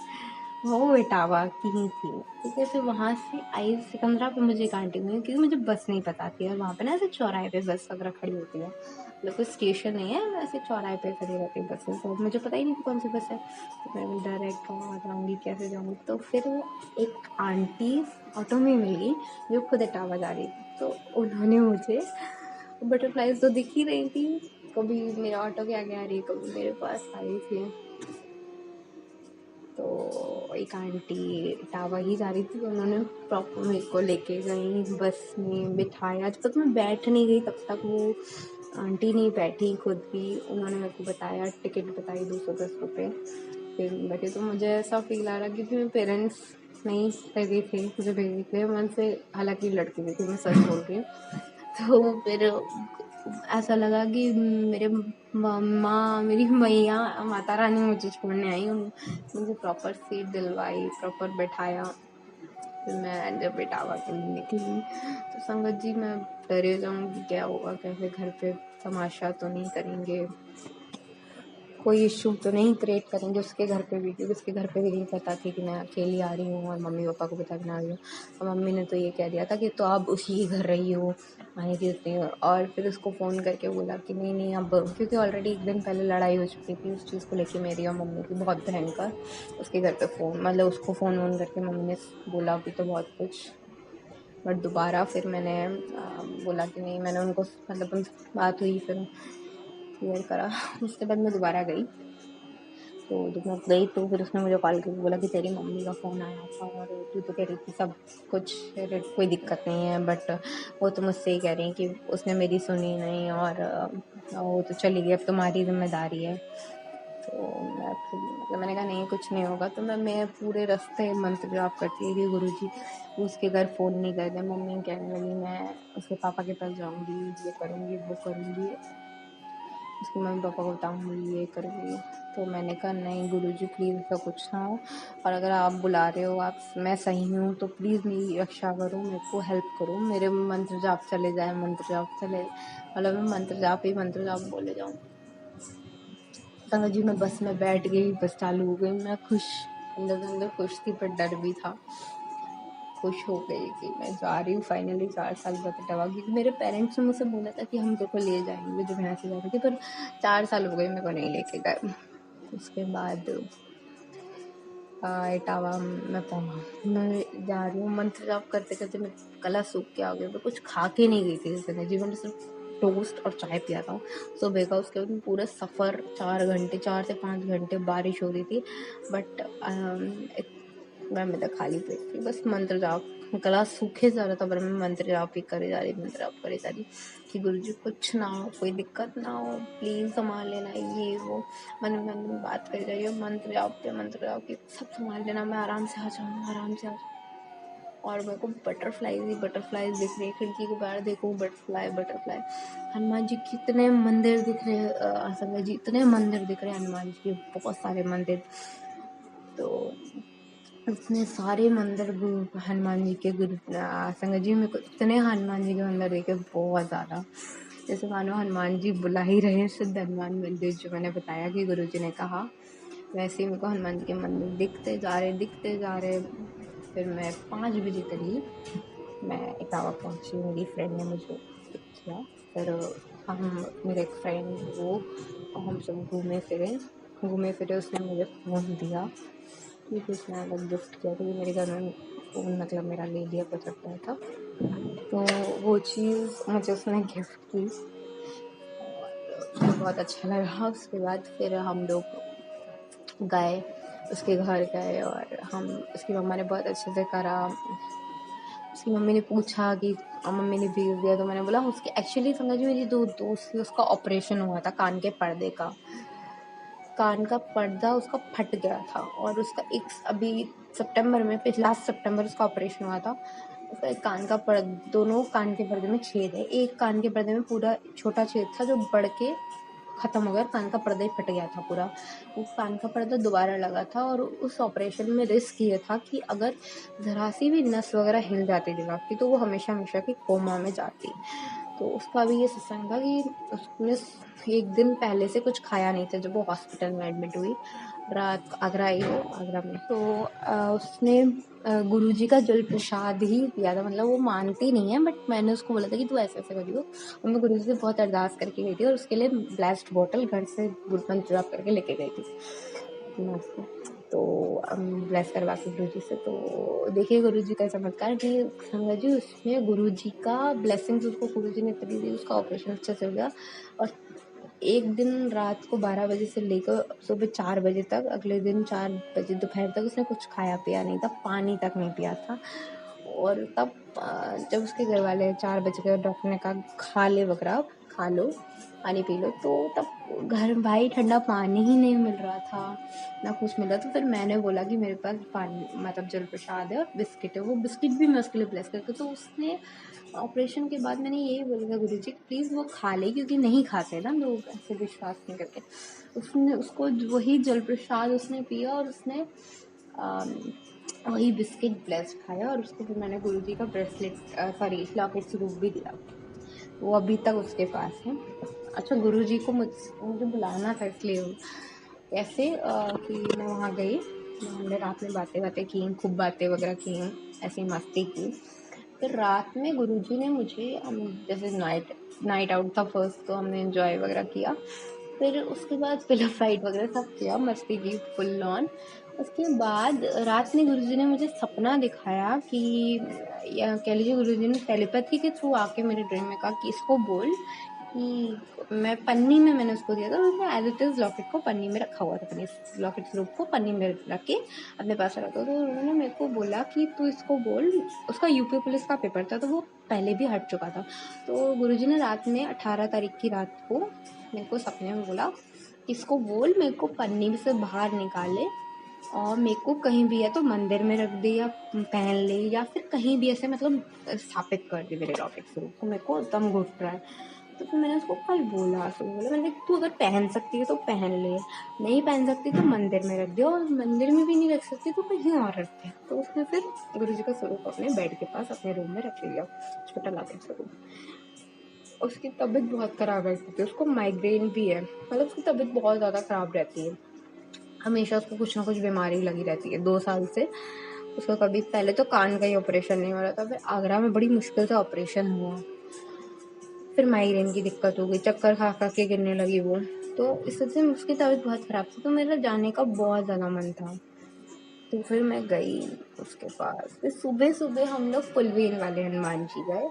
वो इटावा की ही थी। ठीक है, फिर वहाँ से आई सिकंदरा पे मुझे एक आंटी मिली, क्योंकि मुझे बस नहीं पता थी, और वहाँ पे ना ऐसे चौराहे पे बस वगैरह खड़ी होती है, मतलब कोई स्टेशन नहीं है, वैसे चौराहे पे खड़ी रहती है बसें, तो मुझे पता ही नहीं कौन सी बस है, तो मैं डायरेक्ट कहाँ जाऊँगी, कैसे जाऊँगी। तो फिर एक आंटी ऑटो में मिली जो खुद इटावा जा रही थी, तो उन्होंने मुझे, बटरफ्लाइज तो दिख ही रही थी, कभी मेरे ऑटो के आगे आ रही, कभी मेरे पास आ रही थी। तो एक आंटी इटावा ही जा रही थी, तो उन्होंने प्रॉपर मेरे को लेके गई, बस में बिठाया। जब तक मैं बैठ नहीं गई तब तक वो आंटी नहीं बैठी, खुद भी उन्होंने मेरे को बताया, टिकट बताई 210 रुपये, फिर बैठी। तो मुझे ऐसा फील आ रहा, क्योंकि मेरे पेरेंट्स नहीं रेडी थे मुझे भेजने के लिए, मन से, हालांकि लड़की भी थी, मैं सच बोल रही हूँ। तो फिर ऐसा लगा कि मेरे मम्मा, मेरी मैया, माता रानी मुझे छोड़ने आई, मुझे प्रॉपर सीट दिलवाई, प्रॉपर बैठाया। फिर मैं जब इटावा के लिए निकली, तो संगत जी मैं डरे जाऊँ कि क्या होगा, कैसे घर पे तमाशा तो नहीं करेंगे, कोई इशू तो नहीं क्रिएट करेंगे उसके घर पे भी, क्योंकि उसके घर पे भी नहीं पता थी कि मैं अकेली आ रही हूँ, और मम्मी पापा को बता के आ रही हूँ। और मम्मी ने तो ये कह दिया था कि तो आप उसी घर रही हो, आने की जरूरत नहीं। और फिर उसको फ़ोन करके बोला कि नहीं नहीं अब, क्योंकि ऑलरेडी एक दिन पहले लड़ाई हो चुकी थी उस चीज़ को लेके मेरी और मम्मी की, बहुत भयंकर। उसके घर पे फ़ोन, मतलब उसको फ़ोन वोन करके मम्मी ने बोला भी तो बहुत कुछ, बट दोबारा फिर मैंने बोला कि नहीं, मैंने उनको, मतलब उनसे बात हुई, फिर क्लियर करा। उसके बाद मैं दोबारा गई, तो जब मैं गई तो फिर उसने मुझे कॉल करके बोला कि तेरी मम्मी का फ़ोन आया था, और तू तो कह रही थी सब कुछ, कोई दिक्कत नहीं है, बट वो तो मुझसे ही कह रही कि उसने मेरी सुनी नहीं, और वो तो चली गई, अब तुम्हारी जिम्मेदारी है। तो मतलब मैंने कहा नहीं कुछ नहीं होगा। तो मैं पूरे रास्ते मंत्र जाप करती है कि गुरुजी उसके घर फ़ोन नहीं कर दे। मम्मी कहने लगी मैं उसके पापा के पास जाऊँगी, ये करूँगी, वो करूँगी, उसके मम्मी पापा को बताऊँगी, ये करूँगी। तो मैंने कहा नहीं गुरुजी प्लीज़ ऐसा कुछ ना हो, और अगर आप बुला रहे हो, आप, मैं सही हूँ, तो प्लीज़ मेरी रक्षा करो, मेरे को हेल्प करो, मेरे मंत्र जाप चले जाए, मंत्र जाप चले, मतलब मैं मंत्र जाप बोले जाऊँ। संगत जी मैं बस में बैठ गई, बस चालू हो गई, मैं खुश, अंदर खुश थी, पर डर भी था। खुश हो गई कि मैं जा रही हूँ फाइनली 4 साल बाद इटावा, क्योंकि मेरे पेरेंट्स ने मुझसे बोला था कि हम तेरे को ले जाएंगे जब यहाँ से जा रही थी, पर 4 साल हो गए मेरे को नहीं लेके गए। उसके बाद इटावा मैं जा रही हूँ, मंत्र जाप करते करते मेरा गला सूख गया हो गया, मैं कुछ खा के नहीं गई थी इस दिन, जीवन में सिर्फ टोस्ट और चाय पिया था सुबह का। उसके बाद पूरा सफ़र 4 से 5 घंटे, बारिश हो रही थी, बट मैं तो खाली पेट थी, बस मंत्र जाप, गला सूखे जा रहा था, पर मैं मंत्र जाप ही करे जा रही कि गुरुजी कुछ ना हो, कोई दिक्कत ना हो, प्लीज़ संभाल लेना, ये वो मन में बात करी जा रही है, मंत्र जाप के सब संभाल लेना, मैं आराम से आ जाऊँ। और मेरे को बटरफ्लाईज दिख रही है, खिड़की के बाहर देखो, बटरफ्लाई। हनुमान जी कितने मंदिर दिख रहे हैं, संगत जी इतने मंदिर दिख रहे हैं हनुमान जी के, बहुत सारे मंदिर। तो इतने सारे मंदिर हनुमान जी के, संगत जी मेरे को इतने हनुमान जी के मंदिर देखे, बहुत ज़्यादा, जैसे मानो हनुमान जी बुला ही रहे, सिद्ध हनुमान मंदिर जो मैंने बताया कि गुरुजी ने कहा, वैसे ही मेरे को हनुमान जी के मंदिर दिखते जा रहे। फिर मैं 5 बजे करीब मैं इटावा पहुंची, मेरी फ्रेंड ने मुझे पिक किया। फिर हम मेरे एक फ्रेंड वो हम सब घूमे फिरे। उसने मुझे फ़ोन दिया, क्योंकि उसने अलग गिफ्ट किया, क्योंकि मेरे घर में फ़ोन मतलब मेरा ले लिया प्रोजेक्टर था, तो वो चीज़ मुझे उसने गिफ्ट की और मुझे बहुत अच्छा लगा। उसके बाद फिर हम लोग गए, उसके घर गए और हम उसकी मम्मा ने बहुत अच्छे से करा। उसकी मम्मी ने पूछा कि मम्मी ने भेज दिया, तो मैंने बोला उसके एक्चुअली समझ मेरी दो दोस्त थी, उसका ऑपरेशन हुआ था कान के पर्दे का। कान का पर्दा उसका फट गया था और उसका एक अभी सितंबर में लास्ट सितंबर उसका ऑपरेशन हुआ था। उसका एक कान का दोनों कान के पर्दे में छेद है। एक कान के पर्दे में पूरा छोटा छेद था जो बढ़ के खत्म हो गया, कान का पर्दा ही फट गया था पूरा। वो कान का पर्दा दोबारा लगा था और उस ऑपरेशन में रिस्क ये था कि अगर जरा सी भी नस वगैरह हिल जाती दिमाग की तो वो हमेशा हमेशा की कोमा में जाती। तो उसका भी ये सिस्टम था कि उसने एक दिन पहले से कुछ खाया नहीं था जब वो हॉस्पिटल में एडमिट हुई। रात आगरा आई हो, आगरा में। तो उसने गुरुजी का जल प्रसाद ही पिया था। मतलब वो मानती नहीं है, बट मैंने उसको बोला था कि तू ऐसे ऐसे करियो, और मैं गुरुजी से बहुत अरदास करके गई थी और उसके लिए ब्लास्ट बॉटल घर से मंत्र जाप करके लेके गई थी मस्त। तो ब्लेस करवा के गुरुजी से। तो देखिए गुरुजी का चमत्कार कि संगत जी उसमें गुरुजी का ब्लेसिंग्स उसको गुरुजी ने इतनी दी, उसका ऑपरेशन अच्छे से हो गया। और एक दिन रात को 12 बजे से लेकर सुबह 4 बजे तक, अगले दिन 4 बजे दोपहर तक उसने कुछ खाया पिया नहीं था, पानी तक नहीं पिया था। और तब जब उसके घर वाले 4 बजे के डॉक्टर ने कहा खा ले वगैरह, खा लो, पानी पी लो, तो तब घर भाई ठंडा पानी ही नहीं मिल रहा था, ना कुछ मिला। तो फिर मैंने बोला कि मेरे पास पानी मतलब जल प्रसाद है और बिस्किट है, वो बिस्किट भी मैं उसके लिए ब्लेस करके। तो उसने ऑपरेशन के बाद मैंने यही बोला था गुरुजी प्लीज़ वो खा ले, क्योंकि नहीं खाते ना लोग ऐसे विश्वास नहीं करके। उसने उसको वही जल प्रसाद उसने पिया और उसने वही बिस्किट ब्लेस्ड खाया और उसको फिर मैंने गुरुजी का ब्रेसलेट सॉरी लॉकेट स्वरूप भी दिया, वो अभी तक उसके पास है। अच्छा गुरुजी को मुझे बुलाना था, इसलिए कैसे कि मैं वहाँ गई, हमने रात में बातें की, खूब बातें वगैरह की, ऐसी मस्ती की। फिर रात में गुरुजी ने मुझे जैसे नाइट आउट था फर्स्ट, तो हमने एंजॉय वगैरह किया। फिर उसके बाद पिलो फाइट वगैरह सब किया, मस्ती की फुल ऑन। उसके बाद रात में गुरुजी ने मुझे सपना दिखाया कि या कह लीजिए गुरुजी ने टेलीपैथी के थ्रू आके मेरे ड्रीम में कहा कि इसको बोल कि मैं पन्नी में मैंने उसको दिया था, उसने एज इट इज लॉकेट को पन्नी में रखा हुआ था, पन्नी लॉकेट स्वरूप को पन्नी में रख के अपने पास रखा था। तो उन्होंने मेरे को बोला कि तू इसको बोल, उसका यूपी पुलिस का पेपर था तो वो पहले भी हट चुका था। तो गुरुजी ने रात में 18 तारीख की रात को मेरे को सपने में बोला इसको बोल मेरे को पन्नी से बाहर निकाले और मेरे को कहीं भी है तो मंदिर में रख दे या पहन ले या फिर कहीं भी ऐसे मतलब स्थापित कर दे मेरे लॉकेट स्वरूप को, मेरे को दम घुट रहा है। तो फिर मैंने उसको कल बोला, तो बोला मैंने तू अगर पहन सकती है तो पहन ले, नहीं पहन सकती तो मंदिर में रख दे, और मंदिर में भी नहीं रख सकती तो कहीं और रख दे। तो उसने फिर गुरुजी का स्वरूप अपने बेड के पास अपने रूम में रख लिया, छोटा लॉकेट स्वरूप। उसकी तबीयत बहुत खराब रहती थी, उसको माइग्रेन भी है, मतलब उसकी तबीयत बहुत ज़्यादा खराब रहती है, हमेशा उसको कुछ ना कुछ बीमारी लगी रहती है। 2 साल से उसको कभी पहले तो कान का ही ऑपरेशन नहीं हो रहा था, फिर आगरा में बड़ी मुश्किल से ऑपरेशन हुआ, फिर माइग्रेन की दिक्कत हो गई, चक्कर खा खा के गिरने लगी वो। तो इस वजह से उसकी तबीयत बहुत ख़राब थी, तो मेरा जाने का बहुत ज़्यादा मन था। तो फिर मैं गई उसके पास। फिर सुबह सुबह हम लोग कुलवेन वाले हनुमान जी गए।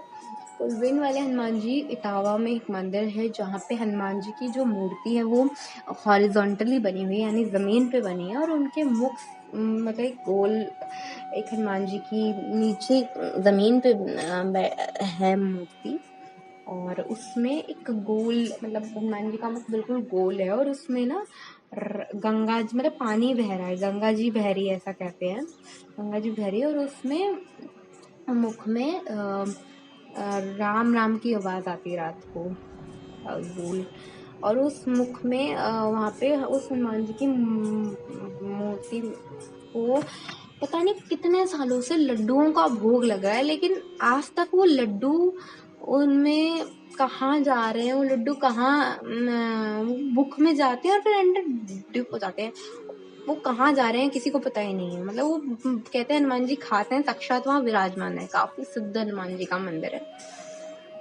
कुलवेन वाले हनुमान जी इटावा में एक मंदिर है जहाँ पे हनुमान जी की जो मूर्ति है वो हॉरिजॉन्टली बनी हुई है, यानी ज़मीन पे बनी है, और उनके मुख मतलब एक गोल एक हनुमान जी की नीचे ज़मीन पे है मूर्ति, और उसमें एक गोल मतलब हनुमान जी का मुख बिल्कुल गोल है, और उसमें ना गंगा जी मतलब पानी बह रहा है, गंगा जी बह रही है ऐसा कहते हैं, गंगा जी बह रही है, और उसमें मुख में राम राम की आवाज़ आती है रात को गोल। और उस मुख में वहाँ पे उस हनुमान जी की मूर्ति को पता नहीं कितने सालों से लड्डुओं का भोग लगा है, लेकिन आज तक वो लड्डू उनमें कहाँ जा रहे हैं, वो लड्डू कहाँ बुक में जाते हैं और फिर अंदर डिप हो जाते हैं। वो कहाँ जा रहे हैं किसी को पता ही नहीं है। मतलब वो कहते हैं हनुमान जी खाते हैं, साक्षात वहाँ विराजमान है, काफी सिद्ध हनुमान जी का मंदिर है।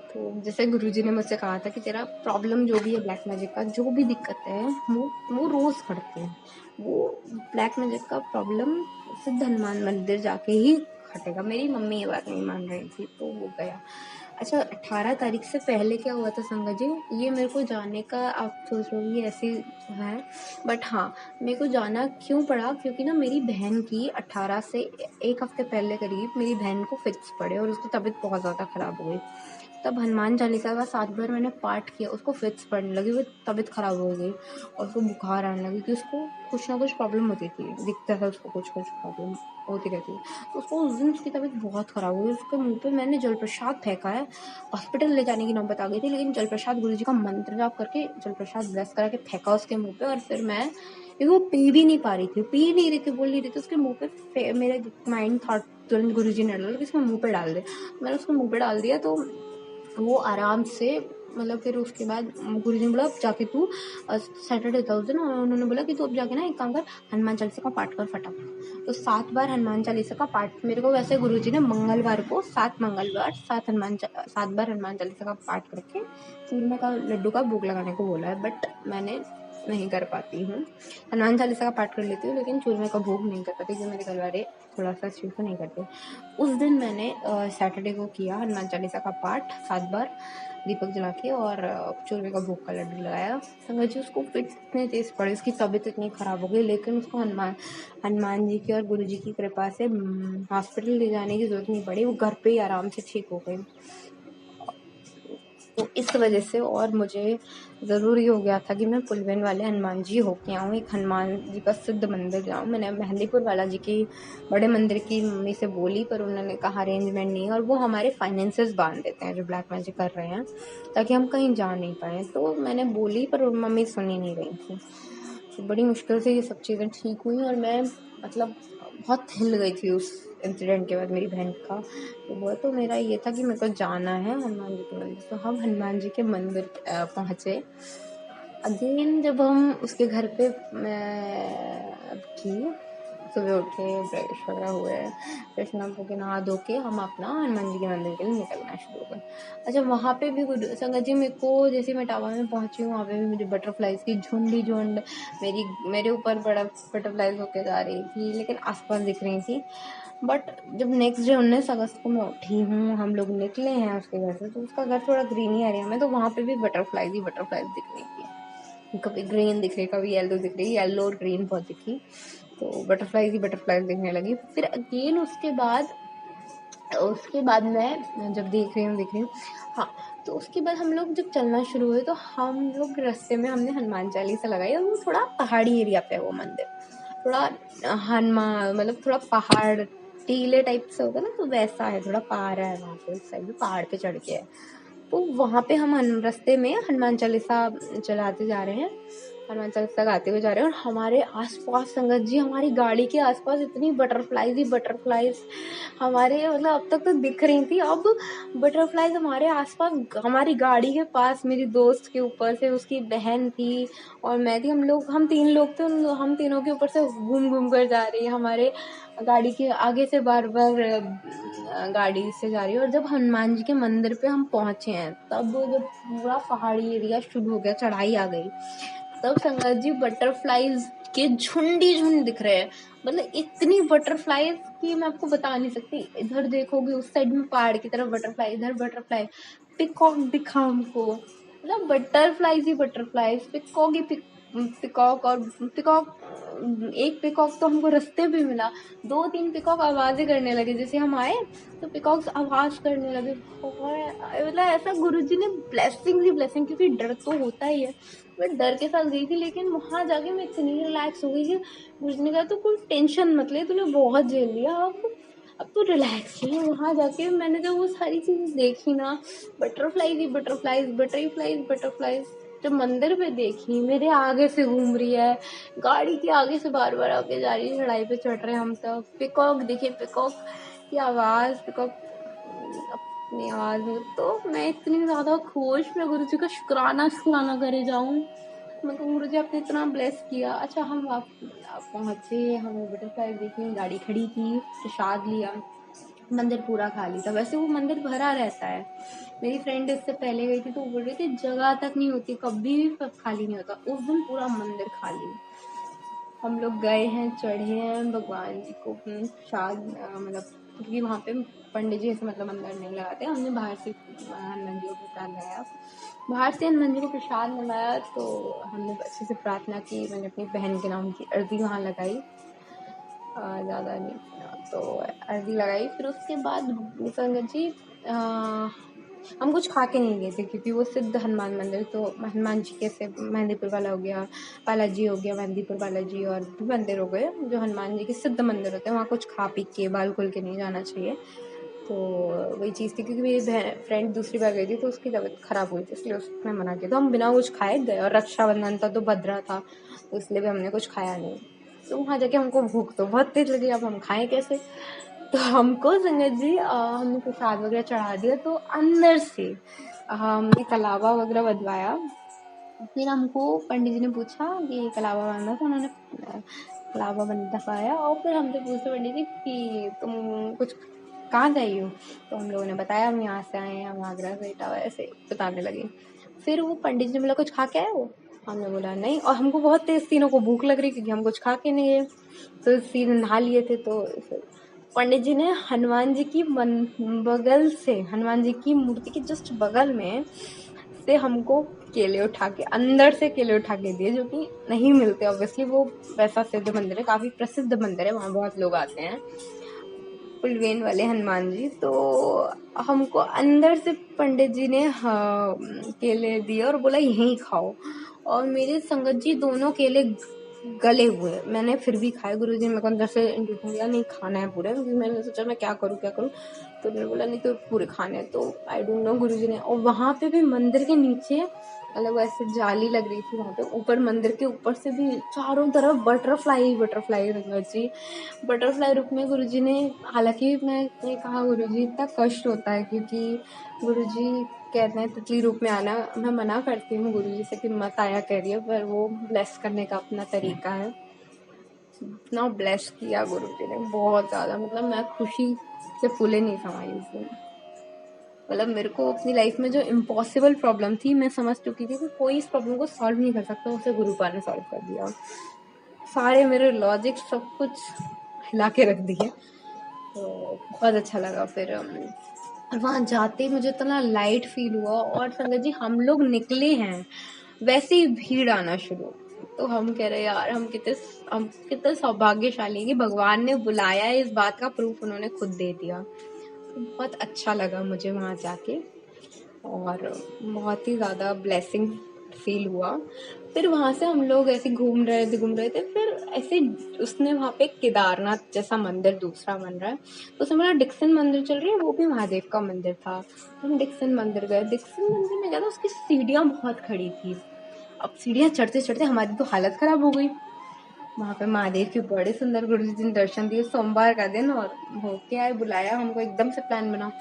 तो जैसे गुरुजी ने मुझसे कहा था कि तेरा प्रॉब्लम जो भी है ब्लैक मैजिक का, जो भी दिक्कत है वो रोज हटते हैं। वो ब्लैक मैजिक का प्रॉब्लम सिद्ध हनुमान मंदिर जाके ही हटेगा। मेरी मम्मी ये बात नहीं मान रही थी, तो वो गया। अच्छा, 18 तारीख से पहले क्या हुआ था संगत जी, ये मेरे को जाने का आप सोच रहे हो ये ऐसे है, बट हाँ मेरे को जाना क्यों पड़ा, क्योंकि ना मेरी बहन की 18 से एक हफ्ते पहले करीब मेरी बहन को फिक्स पड़े और उसकी तबीयत बहुत ज़्यादा ख़राब हो गई। तब हनुमान चालीसा का 7 बार मैंने पाठ किया, उसको फिक्स पड़ने लगी, वो तबीयत ख़राब हो गई और उसको बुखार आने लगी कि उसको कुछ ना कुछ प्रॉब्लम होती थी, दिखता था उसको कुछ प्रॉब्लम होती रहती है। तो उसको उस दिन उसकी तबीयत बहुत ख़राब हो गई। उसके मुंह पे मैंने जल प्रसाद फेंका है, हॉस्पिटल ले जाने की नौबत आ गई थी, लेकिन जल प्रसाद गुरु जी का मंत्र जाप करके जल प्रसाद ब्लेस करा के फेंका उसके मुंह पे। और फिर मैं, क्योंकि वो पी भी नहीं पा रही थी, बोल नहीं रही थी, उसके मुंह पे मेरे माइंड थॉट तुरंत गुरु जी ने डाला कि इसके मुंह पे डाल दे। मैंने उसको मुंह पे डाल दिया, तो वो आराम से, मतलब फिर उसके बाद गुरुजी ने बोला अब जाके तू सैटरडे था उस दिन, और उन्होंने बोला कि तू अब जाके ना एक काम कर, हनुमान चालीसा का पाठ कर फटाफट। तो 7 बार हनुमान चालीसा का पाठ मेरे को, वैसे गुरुजी ने मंगलवार को 7 मंगलवार 7 बार हनुमान चालीसा का पाठ करके चूरमा का लड्डू का भोग लगाने को बोला है, बट मैंने नहीं कर पाती हूँ। हनुमान चालीसा का पाठ कर लेती हूँ लेकिन चूरमे का भोग नहीं कर पाती, क्योंकि मेरे घर वाले थोड़ा सा इस चीज़ को नहीं करते। उस दिन मैंने सैटरडे को किया हनुमान चालीसा का पाठ 7 बार दीपक जला के, और चूरमे का भोग का लड्डू लगाया। संगत जी उसको फिट इतने तेज पड़े, उसकी तबीयत इतनी खराब हो गई, लेकिन उसको हनुमान जी की और गुरु जी की कृपा से हॉस्पिटल ले जाने की जरूरत नहीं पड़ी, वो घर पे ही आराम से ठीक हो गई। तो इस वजह से और मुझे ज़रूरी हो गया था कि मैं पुलवेन वाले हनुमान जी होके आऊँ, एक हनुमान जी का सिद्ध मंदिर जाऊँ। मैंने मेहंदीपुर वाला जी की बड़े मंदिर की मम्मी से बोली, पर उन्होंने कहा अरेंजमेंट नहीं है, और वो हमारे फाइनेंसेस बांध देते हैं जो ब्लैक मैजिक कर रहे हैं, ताकि हम कहीं जा नहीं पाए। तो मैंने बोली, पर मम्मी सुनी नहीं रही थी। तो बड़ी मुश्किल से ये सब चीज़ें ठीक हुई, और मैं मतलब बहुत हिल गई थी उस इंसिडेंट के बाद मेरी बहन का। तो वो तो मेरा ये था कि मेरे को जाना है हनुमान जी के मंदिर। तो हम हनुमान जी के मंदिर पहुँचे। अगेन जब हम उसके घर पे की सुबह उठे, ब्रश वगैरह हुए, फ्रेशन के नहा धो के हम अपना हनुमान जी के मंदिर के लिए निकलना शुरू कर। अच्छा, वहाँ पे भी संगत जी मेरे को, जैसे मैं टावर में पहुँची हूँ, वहाँ पे भी मुझे बटरफ्लाइज की झुंड मेरे ऊपर बड़ा बटरफ्लाइज होके जा रही थी, लेकिन आसपास दिख रही थी। बट जब नेक्स्ट डे 19 अगस्त को मैं उठी हूँ, हम लोग निकले हैं उसके घर से, तो उसका घर थोड़ा ग्रीनी एरिया में, तो वहाँ पे भी बटरफ्लाइज दिख रही थी। कभी ग्रीन दिख रही, कभी येलो दिख रही, येलो और ग्रीन बहुत दिखी। तो बटरफ्लाइज दिखने लगी। फिर अगेन उसके बाद मैं जब देख रही हूँ, हाँ, तो उसके बाद हम लोग जब चलना शुरू हुए, तो हम लोग रास्ते में हमने हनुमान चालीसा लगाई, और वो थोड़ा पहाड़ी एरिया पे है वो मंदिर, थोड़ा हनुमान मतलब थोड़ा पहाड़ टीले टाइप से होता है ना, तो वैसा है, थोड़ा पहाड़ है वहाँ पे, उस साइड में पहाड़ पे चढ़ के है। तो वहाँ पे हम रास्ते में हनुमान चालीसा चलाते जा रहे हैं, हनुमान चालीसा गाते हुए जा रहे हैं, और हमारे आसपास संगत जी, हमारी गाड़ी के आसपास इतनी बटरफ्लाइज हमारे, मतलब अब तक तो दिख रही थी, अब बटरफ्लाइज हमारे आसपास, हमारी गाड़ी के पास, मेरी दोस्त के ऊपर से, उसकी बहन थी और मैं थी, हम 3 लोग थे, हम तीनों के ऊपर से घूम कर जा रही है, हमारे गाड़ी के आगे से बार गाड़ी से जा रही है। और जब हनुमान जी के मंदिर पे हम पहुंचे हैं, तब जब पूरा पहाड़ी एरिया शुरू हो गया, चढ़ाई आ गई, तब संगत जी बटरफ्लाइज के झुंड दिख रहे हैं। मतलब इतनी बटरफ्लाइज कि मैं आपको बता नहीं सकती। इधर देखोगे उस साइड में पहाड़ की तरफ बटरफ्लाई, इधर बटरफ्लाई, पिकॉक दिखा हमको, मतलब बटरफ्लाइज ही बटरफ्लाइज, पिकॉक ही पिकॉक, और पिकॉक, एक पिकॉक तो हमको रास्ते पे मिला, 2-3 पिकॉक आवाजें करने लगे, जैसे हम आए तो पिकॉक्स आवाज करने लगे। मतलब ऐसा गुरुजी ने ब्लेसिंग, क्योंकि डर तो होता ही है, मैं डर के साथ गई थी, लेकिन वहां जाके मैं इतनी रिलैक्स हो गई कि गुरुजी ने कहा तो कोई टेंशन मत ले, तूने बहुत झेल लिया, अब तो रिलैक्स है। वहां जाके मैंने जब वो सारी चीजें देखी ना, बटरफ्लाइज जब मंदिर पे देखी, मेरे आगे से घूम रही है, गाड़ी के आगे से बार बार आगे जा रही है, चढ़ाई पे चढ़ रहे हैं हम तब, पिकॉक दिखे, पिकॉक की आवाज, पिकॉक अपनी आवाज में, तो मैं इतनी ज्यादा खुश, मैं गुरु जी का शुक्राना करे जाऊं। मैं कहूँ गुरुजी आपने इतना ब्लेस किया। अच्छा हम आप पहुँचे, हमें बटरफ्लाई देखी, गाड़ी खड़ी की, प्रसाद लिया, मंदिर पूरा खाली था। वैसे वो मंदिर भरा रहता है, मेरी फ्रेंड इससे पहले गई थी तो वो बोल रही थी जगह तक नहीं होती, कभी भी खाली नहीं होता, उस दिन पूरा मंदिर खाली। हम लोग गए हैं, चढ़े हैं, भगवान जी को प्रसाद मतलब क्योंकि वहाँ पे पंडित जी ऐसे मतलब अंदर नहीं लगाते, हमने बाहर से हनुमान जी को प्रसाद लगाया, बाहर से हनुमान जी को प्रसाद लगाया। तो हमने अच्छे से प्रार्थना की, मैंने अपनी बहन के नाम की अर्जी वहाँ लगाई, ज़्यादा नहीं तो अर्जी लगाई। फिर उसके बाद संगत जी हम कुछ खा के नहीं गए थे क्योंकि वो सिद्ध हनुमान मंदिर, तो हनुमान जी के से मेहंदीपुर वाला हो गया, बालाजी हो गया, मेहंदीपुर बालाजी और भी मंदिर हो गए जो हनुमान जी के सिद्ध मंदिर होते हैं, वहाँ कुछ खा पी के बाल खुल के नहीं जाना चाहिए। तो वही चीज़ थी क्योंकि मेरी फ्रेंड दूसरी बार गई थी तो उसकी तबीयत खराब हुई थी, इसलिए उसने मना किया, तो हम बिना कुछ खाए गए। और रक्षाबंधन था तो भद्रा था, तो इसलिए भी हमने कुछ खाया नहीं। तो वहाँ जाके हमको भूख तो बहुत तेज लगी, अब हम खाएं कैसे। तो हमको संगत जी हमने प्रसाद वगैरह चढ़ा दिया, तो अंदर से हमने कलावा वगैरह बदवाया। फिर हमको पंडित जी ने पूछा कि कलावा बांधना, तो उन्होंने कलावा बंधवाया और फिर हमसे पूछे पंडित जी कि तुम कुछ कहाँ से आई हो। तो हम लोगों ने बताया हम यहाँ से आए हैं, हम आगरा से, इटावा, ऐसे बताने लगे। फिर वो पंडित जी ने बोला कुछ खा के आए हो, हमने बोला नहीं, और हमको बहुत तेज तीनों को भूख लग रही क्योंकि हम कुछ खा के नहीं गए, तो सीधे नहा लिए थे। तो पंडित जी ने हनुमान जी की बगल से, हनुमान जी की मूर्ति के जस्ट बगल में से हमको केले उठा के, अंदर से केले उठा के दिए, जो कि नहीं मिलते ऑब्वियसली, वो वैसा सिद्ध मंदिर है, काफी प्रसिद्ध मंदिर है, वहाँ बहुत लोग आते हैं, पुलवेन वाले हनुमान जी। तो हमको अंदर से पंडित जी ने केले दिए और बोला यहीं खाओ, और मेरे संगत जी दोनों केले गले हुए, मैंने फिर भी खाए। गुरु जी ने मेरे को अंदर से इंट्यूशन दिया नहीं खाना है पूरे, क्योंकि मैंने सोचा मैं क्या करूँ, तो उन्होंने बोला नहीं तो पूरे खाने हैं। तो आई डोंट नो गुरु जी ने, और वहाँ पे भी मंदिर के नीचे मतलब ऐसे जाली लग रही थी, वहाँ पे ऊपर मंदिर के ऊपर से भी चारों तरफ बटरफ्लाई संगत जी, बटरफ्लाई रूप में गुरुजी ने। हालांकि मैंने कहा गुरुजी इतना कष्ट होता है क्योंकि गुरुजी कहते हैं तितली रूप में आना, मैं मना करती हूँ गुरुजी से कि मत आया करिए, पर वो ब्लेस करने का अपना तरीका है। इतना ब्लेस किया गुरुजी ने बहुत ज़्यादा, मतलब मैं खुशी से फूले नहीं समाई उस दिन। मतलब मेरे को अपनी लाइफ में जो इम्पॉसिबल प्रॉब्लम थी, मैं समझ चुकी थी कि कोई इस प्रॉब्लम को सॉल्व नहीं कर सकता, उसे गुरुपा ने सॉल्व कर दिया। सारे मेरे लॉजिक सब कुछ हिला के रख दिए, तो बहुत अच्छा लगा। फिर वहाँ जाते ही मुझे इतना लाइट फील हुआ, और संगत जी हम लोग निकले हैं वैसे ही भीड़ आना शुरू। तो हम कह रहे यार हम कितने सौभाग्यशाली हैं कि भगवान ने बुलाया है, इस बात का प्रूफ उन्होंने खुद दे दिया। तो बहुत अच्छा लगा मुझे वहाँ जाके, और बहुत ही ज़्यादा ब्लेसिंग फील हुआ। फिर वहाँ से हम लोग ऐसे घूम रहे थे, फिर ऐसे उसने वहाँ पे केदारनाथ जैसा मंदिर दूसरा बन रहा है, तो उसमें बोला डिक्सन मंदिर चल रही है, वो भी महादेव का मंदिर था। तो हम डिक्सन मंदिर गए। डिक्सन मंदिर में गया था, उसकी सीढ़ियाँ बहुत खड़ी थी। अब सीढ़ियाँ चढ़ते चढ़ते हमारी तो हालत खराब हो गई। वहाँ पे महादेव के बड़े सुंदर गुरु जी ने दर्शन दिए, सोमवार का दिन, और होके आए, बुलाया हमको, एकदम से प्लान बना,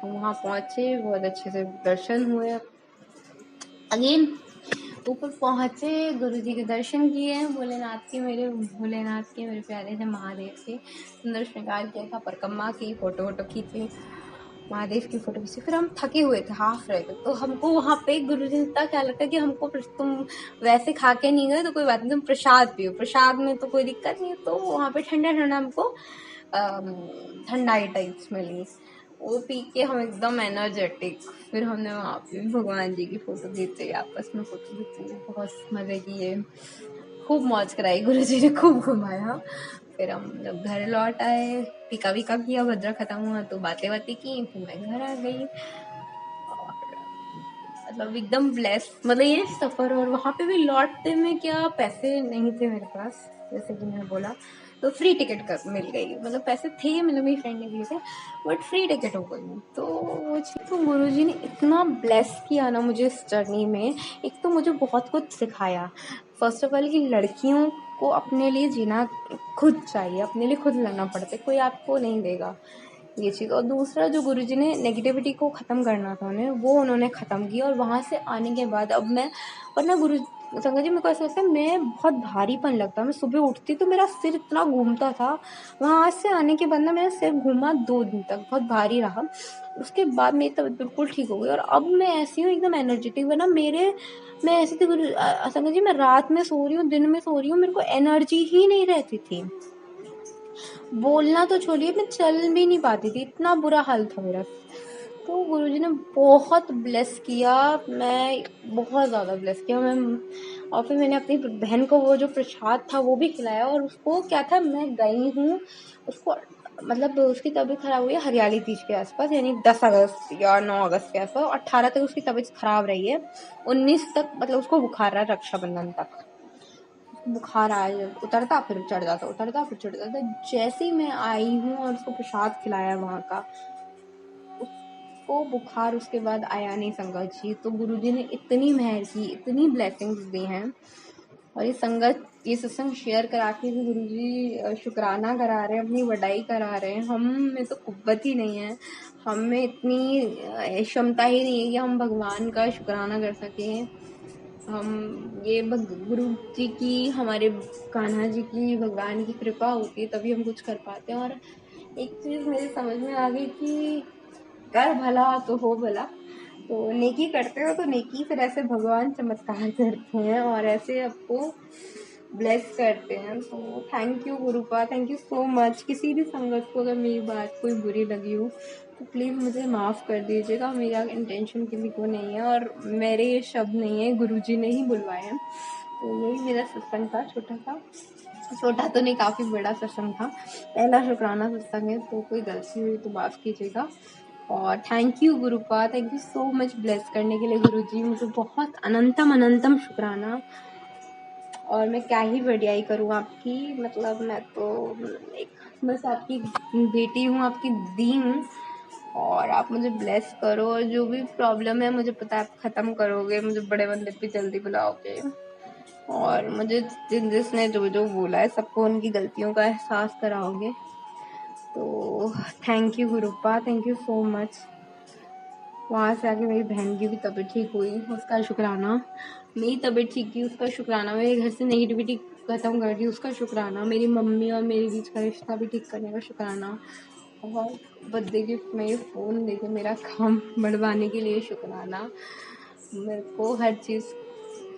हम वहाँ पहुँचे, बहुत अच्छे से दर्शन हुए। अगेन ऊपर पहुँचे, गुरु जी के दर्शन किए, भोलेनाथ के मेरे प्यारे से महादेव के सुंदर श्रृंगार किया था, परिक्रमा की, फोटो खींची, महादेव की फोटो खींची। फिर हम थके हुए थे, हाफ रहे थे, तो हमको वहाँ पे गुरु जी ने इतना ख्याल रखा कि हमको तुम वैसे खा के नहीं गए तो कोई बात नहीं, तुम प्रसाद पियो, प्रसाद में तो कोई दिक्कत नहीं है। तो वहाँ पे ठंडा हमको ठंडाई टाइप्स मिली, वो पी के हम एकदम एनर्जेटिक। फिर हमने वहाँ पे भगवान जी की फोटो खींची, आपस में फोटो खींची, बहुत मजे किए, खूब मौज कराई, गुरु जी ने खूब घुमाया। फिर हम जब घर लौट आए, टीका वीका किया, भद्रा खत्म हुआ तो बातें की, फिर मैं घर आ गई। और मतलब एकदम ब्लेस, मतलब ये सफर। और वहाँ पे भी लौटते में क्या पैसे नहीं थे मेरे पास, जैसे कि मैंने बोला, तो फ्री टिकट मिल गई, मतलब पैसे थे, मतलब मेरी फ्रेंड ने दिए थे, बट फ्री टिकट हो गई। तो वो चीज़, तो गुरुजी ने इतना ब्लेस किया ना मुझे इस जर्नी में। एक तो मुझे बहुत कुछ सिखाया, फर्स्ट ऑफ ऑल कि लड़कियों को अपने लिए जीना खुद चाहिए, अपने लिए खुद लड़ना पड़ता है, कोई आपको नहीं देगा ये चीज़। और दूसरा जो गुरुजी ने नेगेटिविटी को ख़त्म करना था उन्हें, वो उन्होंने ख़त्म किया। और वहाँ से आने के बाद अब मैं, वरना संगत जी मेरे को ऐसा लगता है मैं बहुत भारीपन लगता है। मैं सुबह उठती तो मेरा सिर इतना घूमता था, वहाँ से आने के बाद ना मेरा सिर घूमा 2 दिन तक, बहुत भारी रहा। उसके बाद मेरी तबीयत बिल्कुल ठीक हो गई और अब मैं ऐसी हूँ एकदम एनर्जेटिक। वरना मैं ऐसी थी संगत जी, मैं रात में सो रही हूँ, दिन में सो रही हूँ, मेरे को एनर्जी ही नहीं रहती थी। बोलना तो छोड़िए, मैं चल भी नहीं पाती थी, इतना बुरा हाल था मेरा। तो गुरुजी ने बहुत ब्लेस किया, मैं बहुत ज़्यादा ब्लेस किया और फिर मैंने अपनी बहन को वो जो प्रसाद था वो भी खिलाया। और उसको क्या था, मैं गई हूँ उसको, मतलब उसकी तबीयत खराब हुई है हरियाली तीज के आसपास, यानी 10 अगस्त या 9 अगस्त के आसपास। 18 तक उसकी तबीयत खराब रही है, 19 तक मतलब उसको बुखार रहा, रक्षाबंधन तक बुखार आया, उतरता फिर चढ़ जाता, उतरता फिर चढ़ जाता। जैसे ही मैं आई हूँ और उसको प्रसाद खिलाया वहाँ का, उसको बुखार उसके बाद आया नहीं संगत जी। तो गुरुजी ने इतनी मेहर की, इतनी ब्लेसिंग्स दी हैं। और ये सत्संग शेयर करा के भी गुरुजी शुक्राना करा रहे हैं, अपनी वडाई करा रहे हैं। हम में तो कुव्वत ही नहीं है, हम में इतनी क्षमता ही नहीं है कि हम भगवान का शुक्राना कर सकें। हम ये गुरु जी की, हमारे कान्हा जी की, भगवान की कृपा होती है तभी हम कुछ कर पाते हैं। और एक चीज़ मेरे समझ में आ गई कि कर भला तो हो भला। तो नेकी करते हो तो नेकी फिर ऐसे भगवान चमत्कार करते हैं और ऐसे आपको ब्लेस करते हैं। तो thank you गुरुपा, thank you so much. किसी भी संगत को अगर मेरी बात कोई बुरी लगी हो तो प्लीज़ मुझे माफ़ कर दीजिएगा, मेरा इंटेंशन किसी को नहीं है और मेरे ये शब्द नहीं है, गुरुजी ने ही बुलवाए हैं। तो यही मेरा सत्संग था, छोटा तो नहीं, काफ़ी बड़ा सत्संग था। पहला शुक्राना सत्संग है, तो कोई गलती हुई तो माफ़ कीजिएगा। और thank you गुरुपा, thank you so much bless करने के लिए गुरुजी, मुझे बहुत अनंतम शुक्राना। और मैं क्या ही बढ़ियाई करूँ आपकी, मतलब मैं तो एक बस आपकी बेटी हूँ, आपकी दी हूँ। और आप मुझे ब्लेस करो, और जो भी प्रॉब्लम है मुझे पता है आप ख़त्म करोगे, मुझे बड़े मंदिर पे जल्दी बुलाओगे। और मुझे जिसने जो जो बोला है सबको उनकी गलतियों का एहसास कराओगे। तो thank you गुरुपा, thank you so much. वहाँ से आके मेरी बहन की भी तबीयत ठीक हुई, उसका शुक्राना। मेरी तबीयत ठीक की, उसका शुक्राना। मेरे घर से नेगेटिविटी ख़त्म कर दी, उसका शुक्राना। मेरी मम्मी और मेरे बीच का रिश्ता भी ठीक करने का शुक्राना। और बर्थडे गिफ्ट में ये फ़ोन देके मेरा काम बढ़वाने के लिए शुक्राना। मेरे को हर चीज़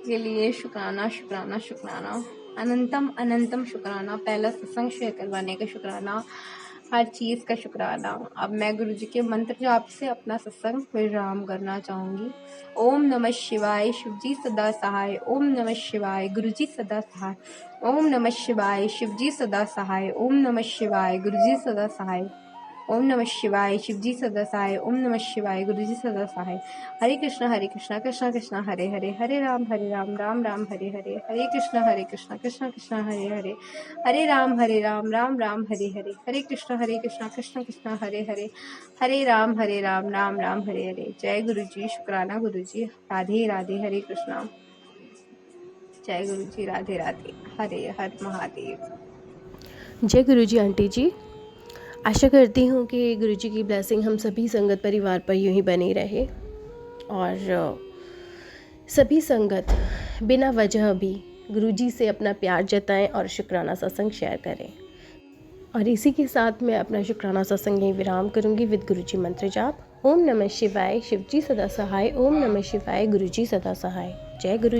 के लिए शुक्राना शुक्राना शुक्राना, अनंतम शुक्राना। पहला सत्संग शेयर करवाने का शुक्राना, हर चीज़ का शुक्राना। अब मैं गुरुजी के मंत्र जाप से अपना सत्संग विराम करना चाहूँगी। ओम नमः शिवाय, शिवजी सदा सहाय। ओम नमः शिवाय, गुरुजी सदा सहाय। ओम नमः शिवाय, शिवजी सदा सहाय। ओम नमः शिवाय, गुरुजी सदा सहाय। ओम नमः शिवाय, शिवजी सदा सहाय। ओम नमः शिवाय, गुरुजी सदा सहाय। हरे कृष्णा कृष्णा कृष्णा हरे हरे, हरे राम राम राम हरे हरे, हरे कृष्णा कृष्णा कृष्णा हरे हरे, हरे राम राम राम हरे हरे, हरे कृष्णा कृष्णा कृष्णा हरे हरे, हरे राम राम राम हरे हरे। जय गुरुजी, शुक्राना गुरुजी। राधे राधे, हरे कृष्णा। जय गुरुजी, राधे राधे, हरे हर महादेव। जय गुरुजी आंटी जी। आशा करती हूँ कि गुरुजी की ब्लेसिंग हम सभी संगत परिवार पर यूं ही बनी रहे और सभी संगत बिना वजह भी गुरुजी से अपना प्यार जताएं और शुक्राना सत्संग शेयर करें। और इसी के साथ मैं अपना शुक्राना सत्संग यहीं विराम करूँगी विद गुरुजी मंत्र जाप। ओम नमः शिवाय, शिवजी सदा सहाय। ओम नमः शिवाय, गुरुजी सदा सहाय। जय गुरु।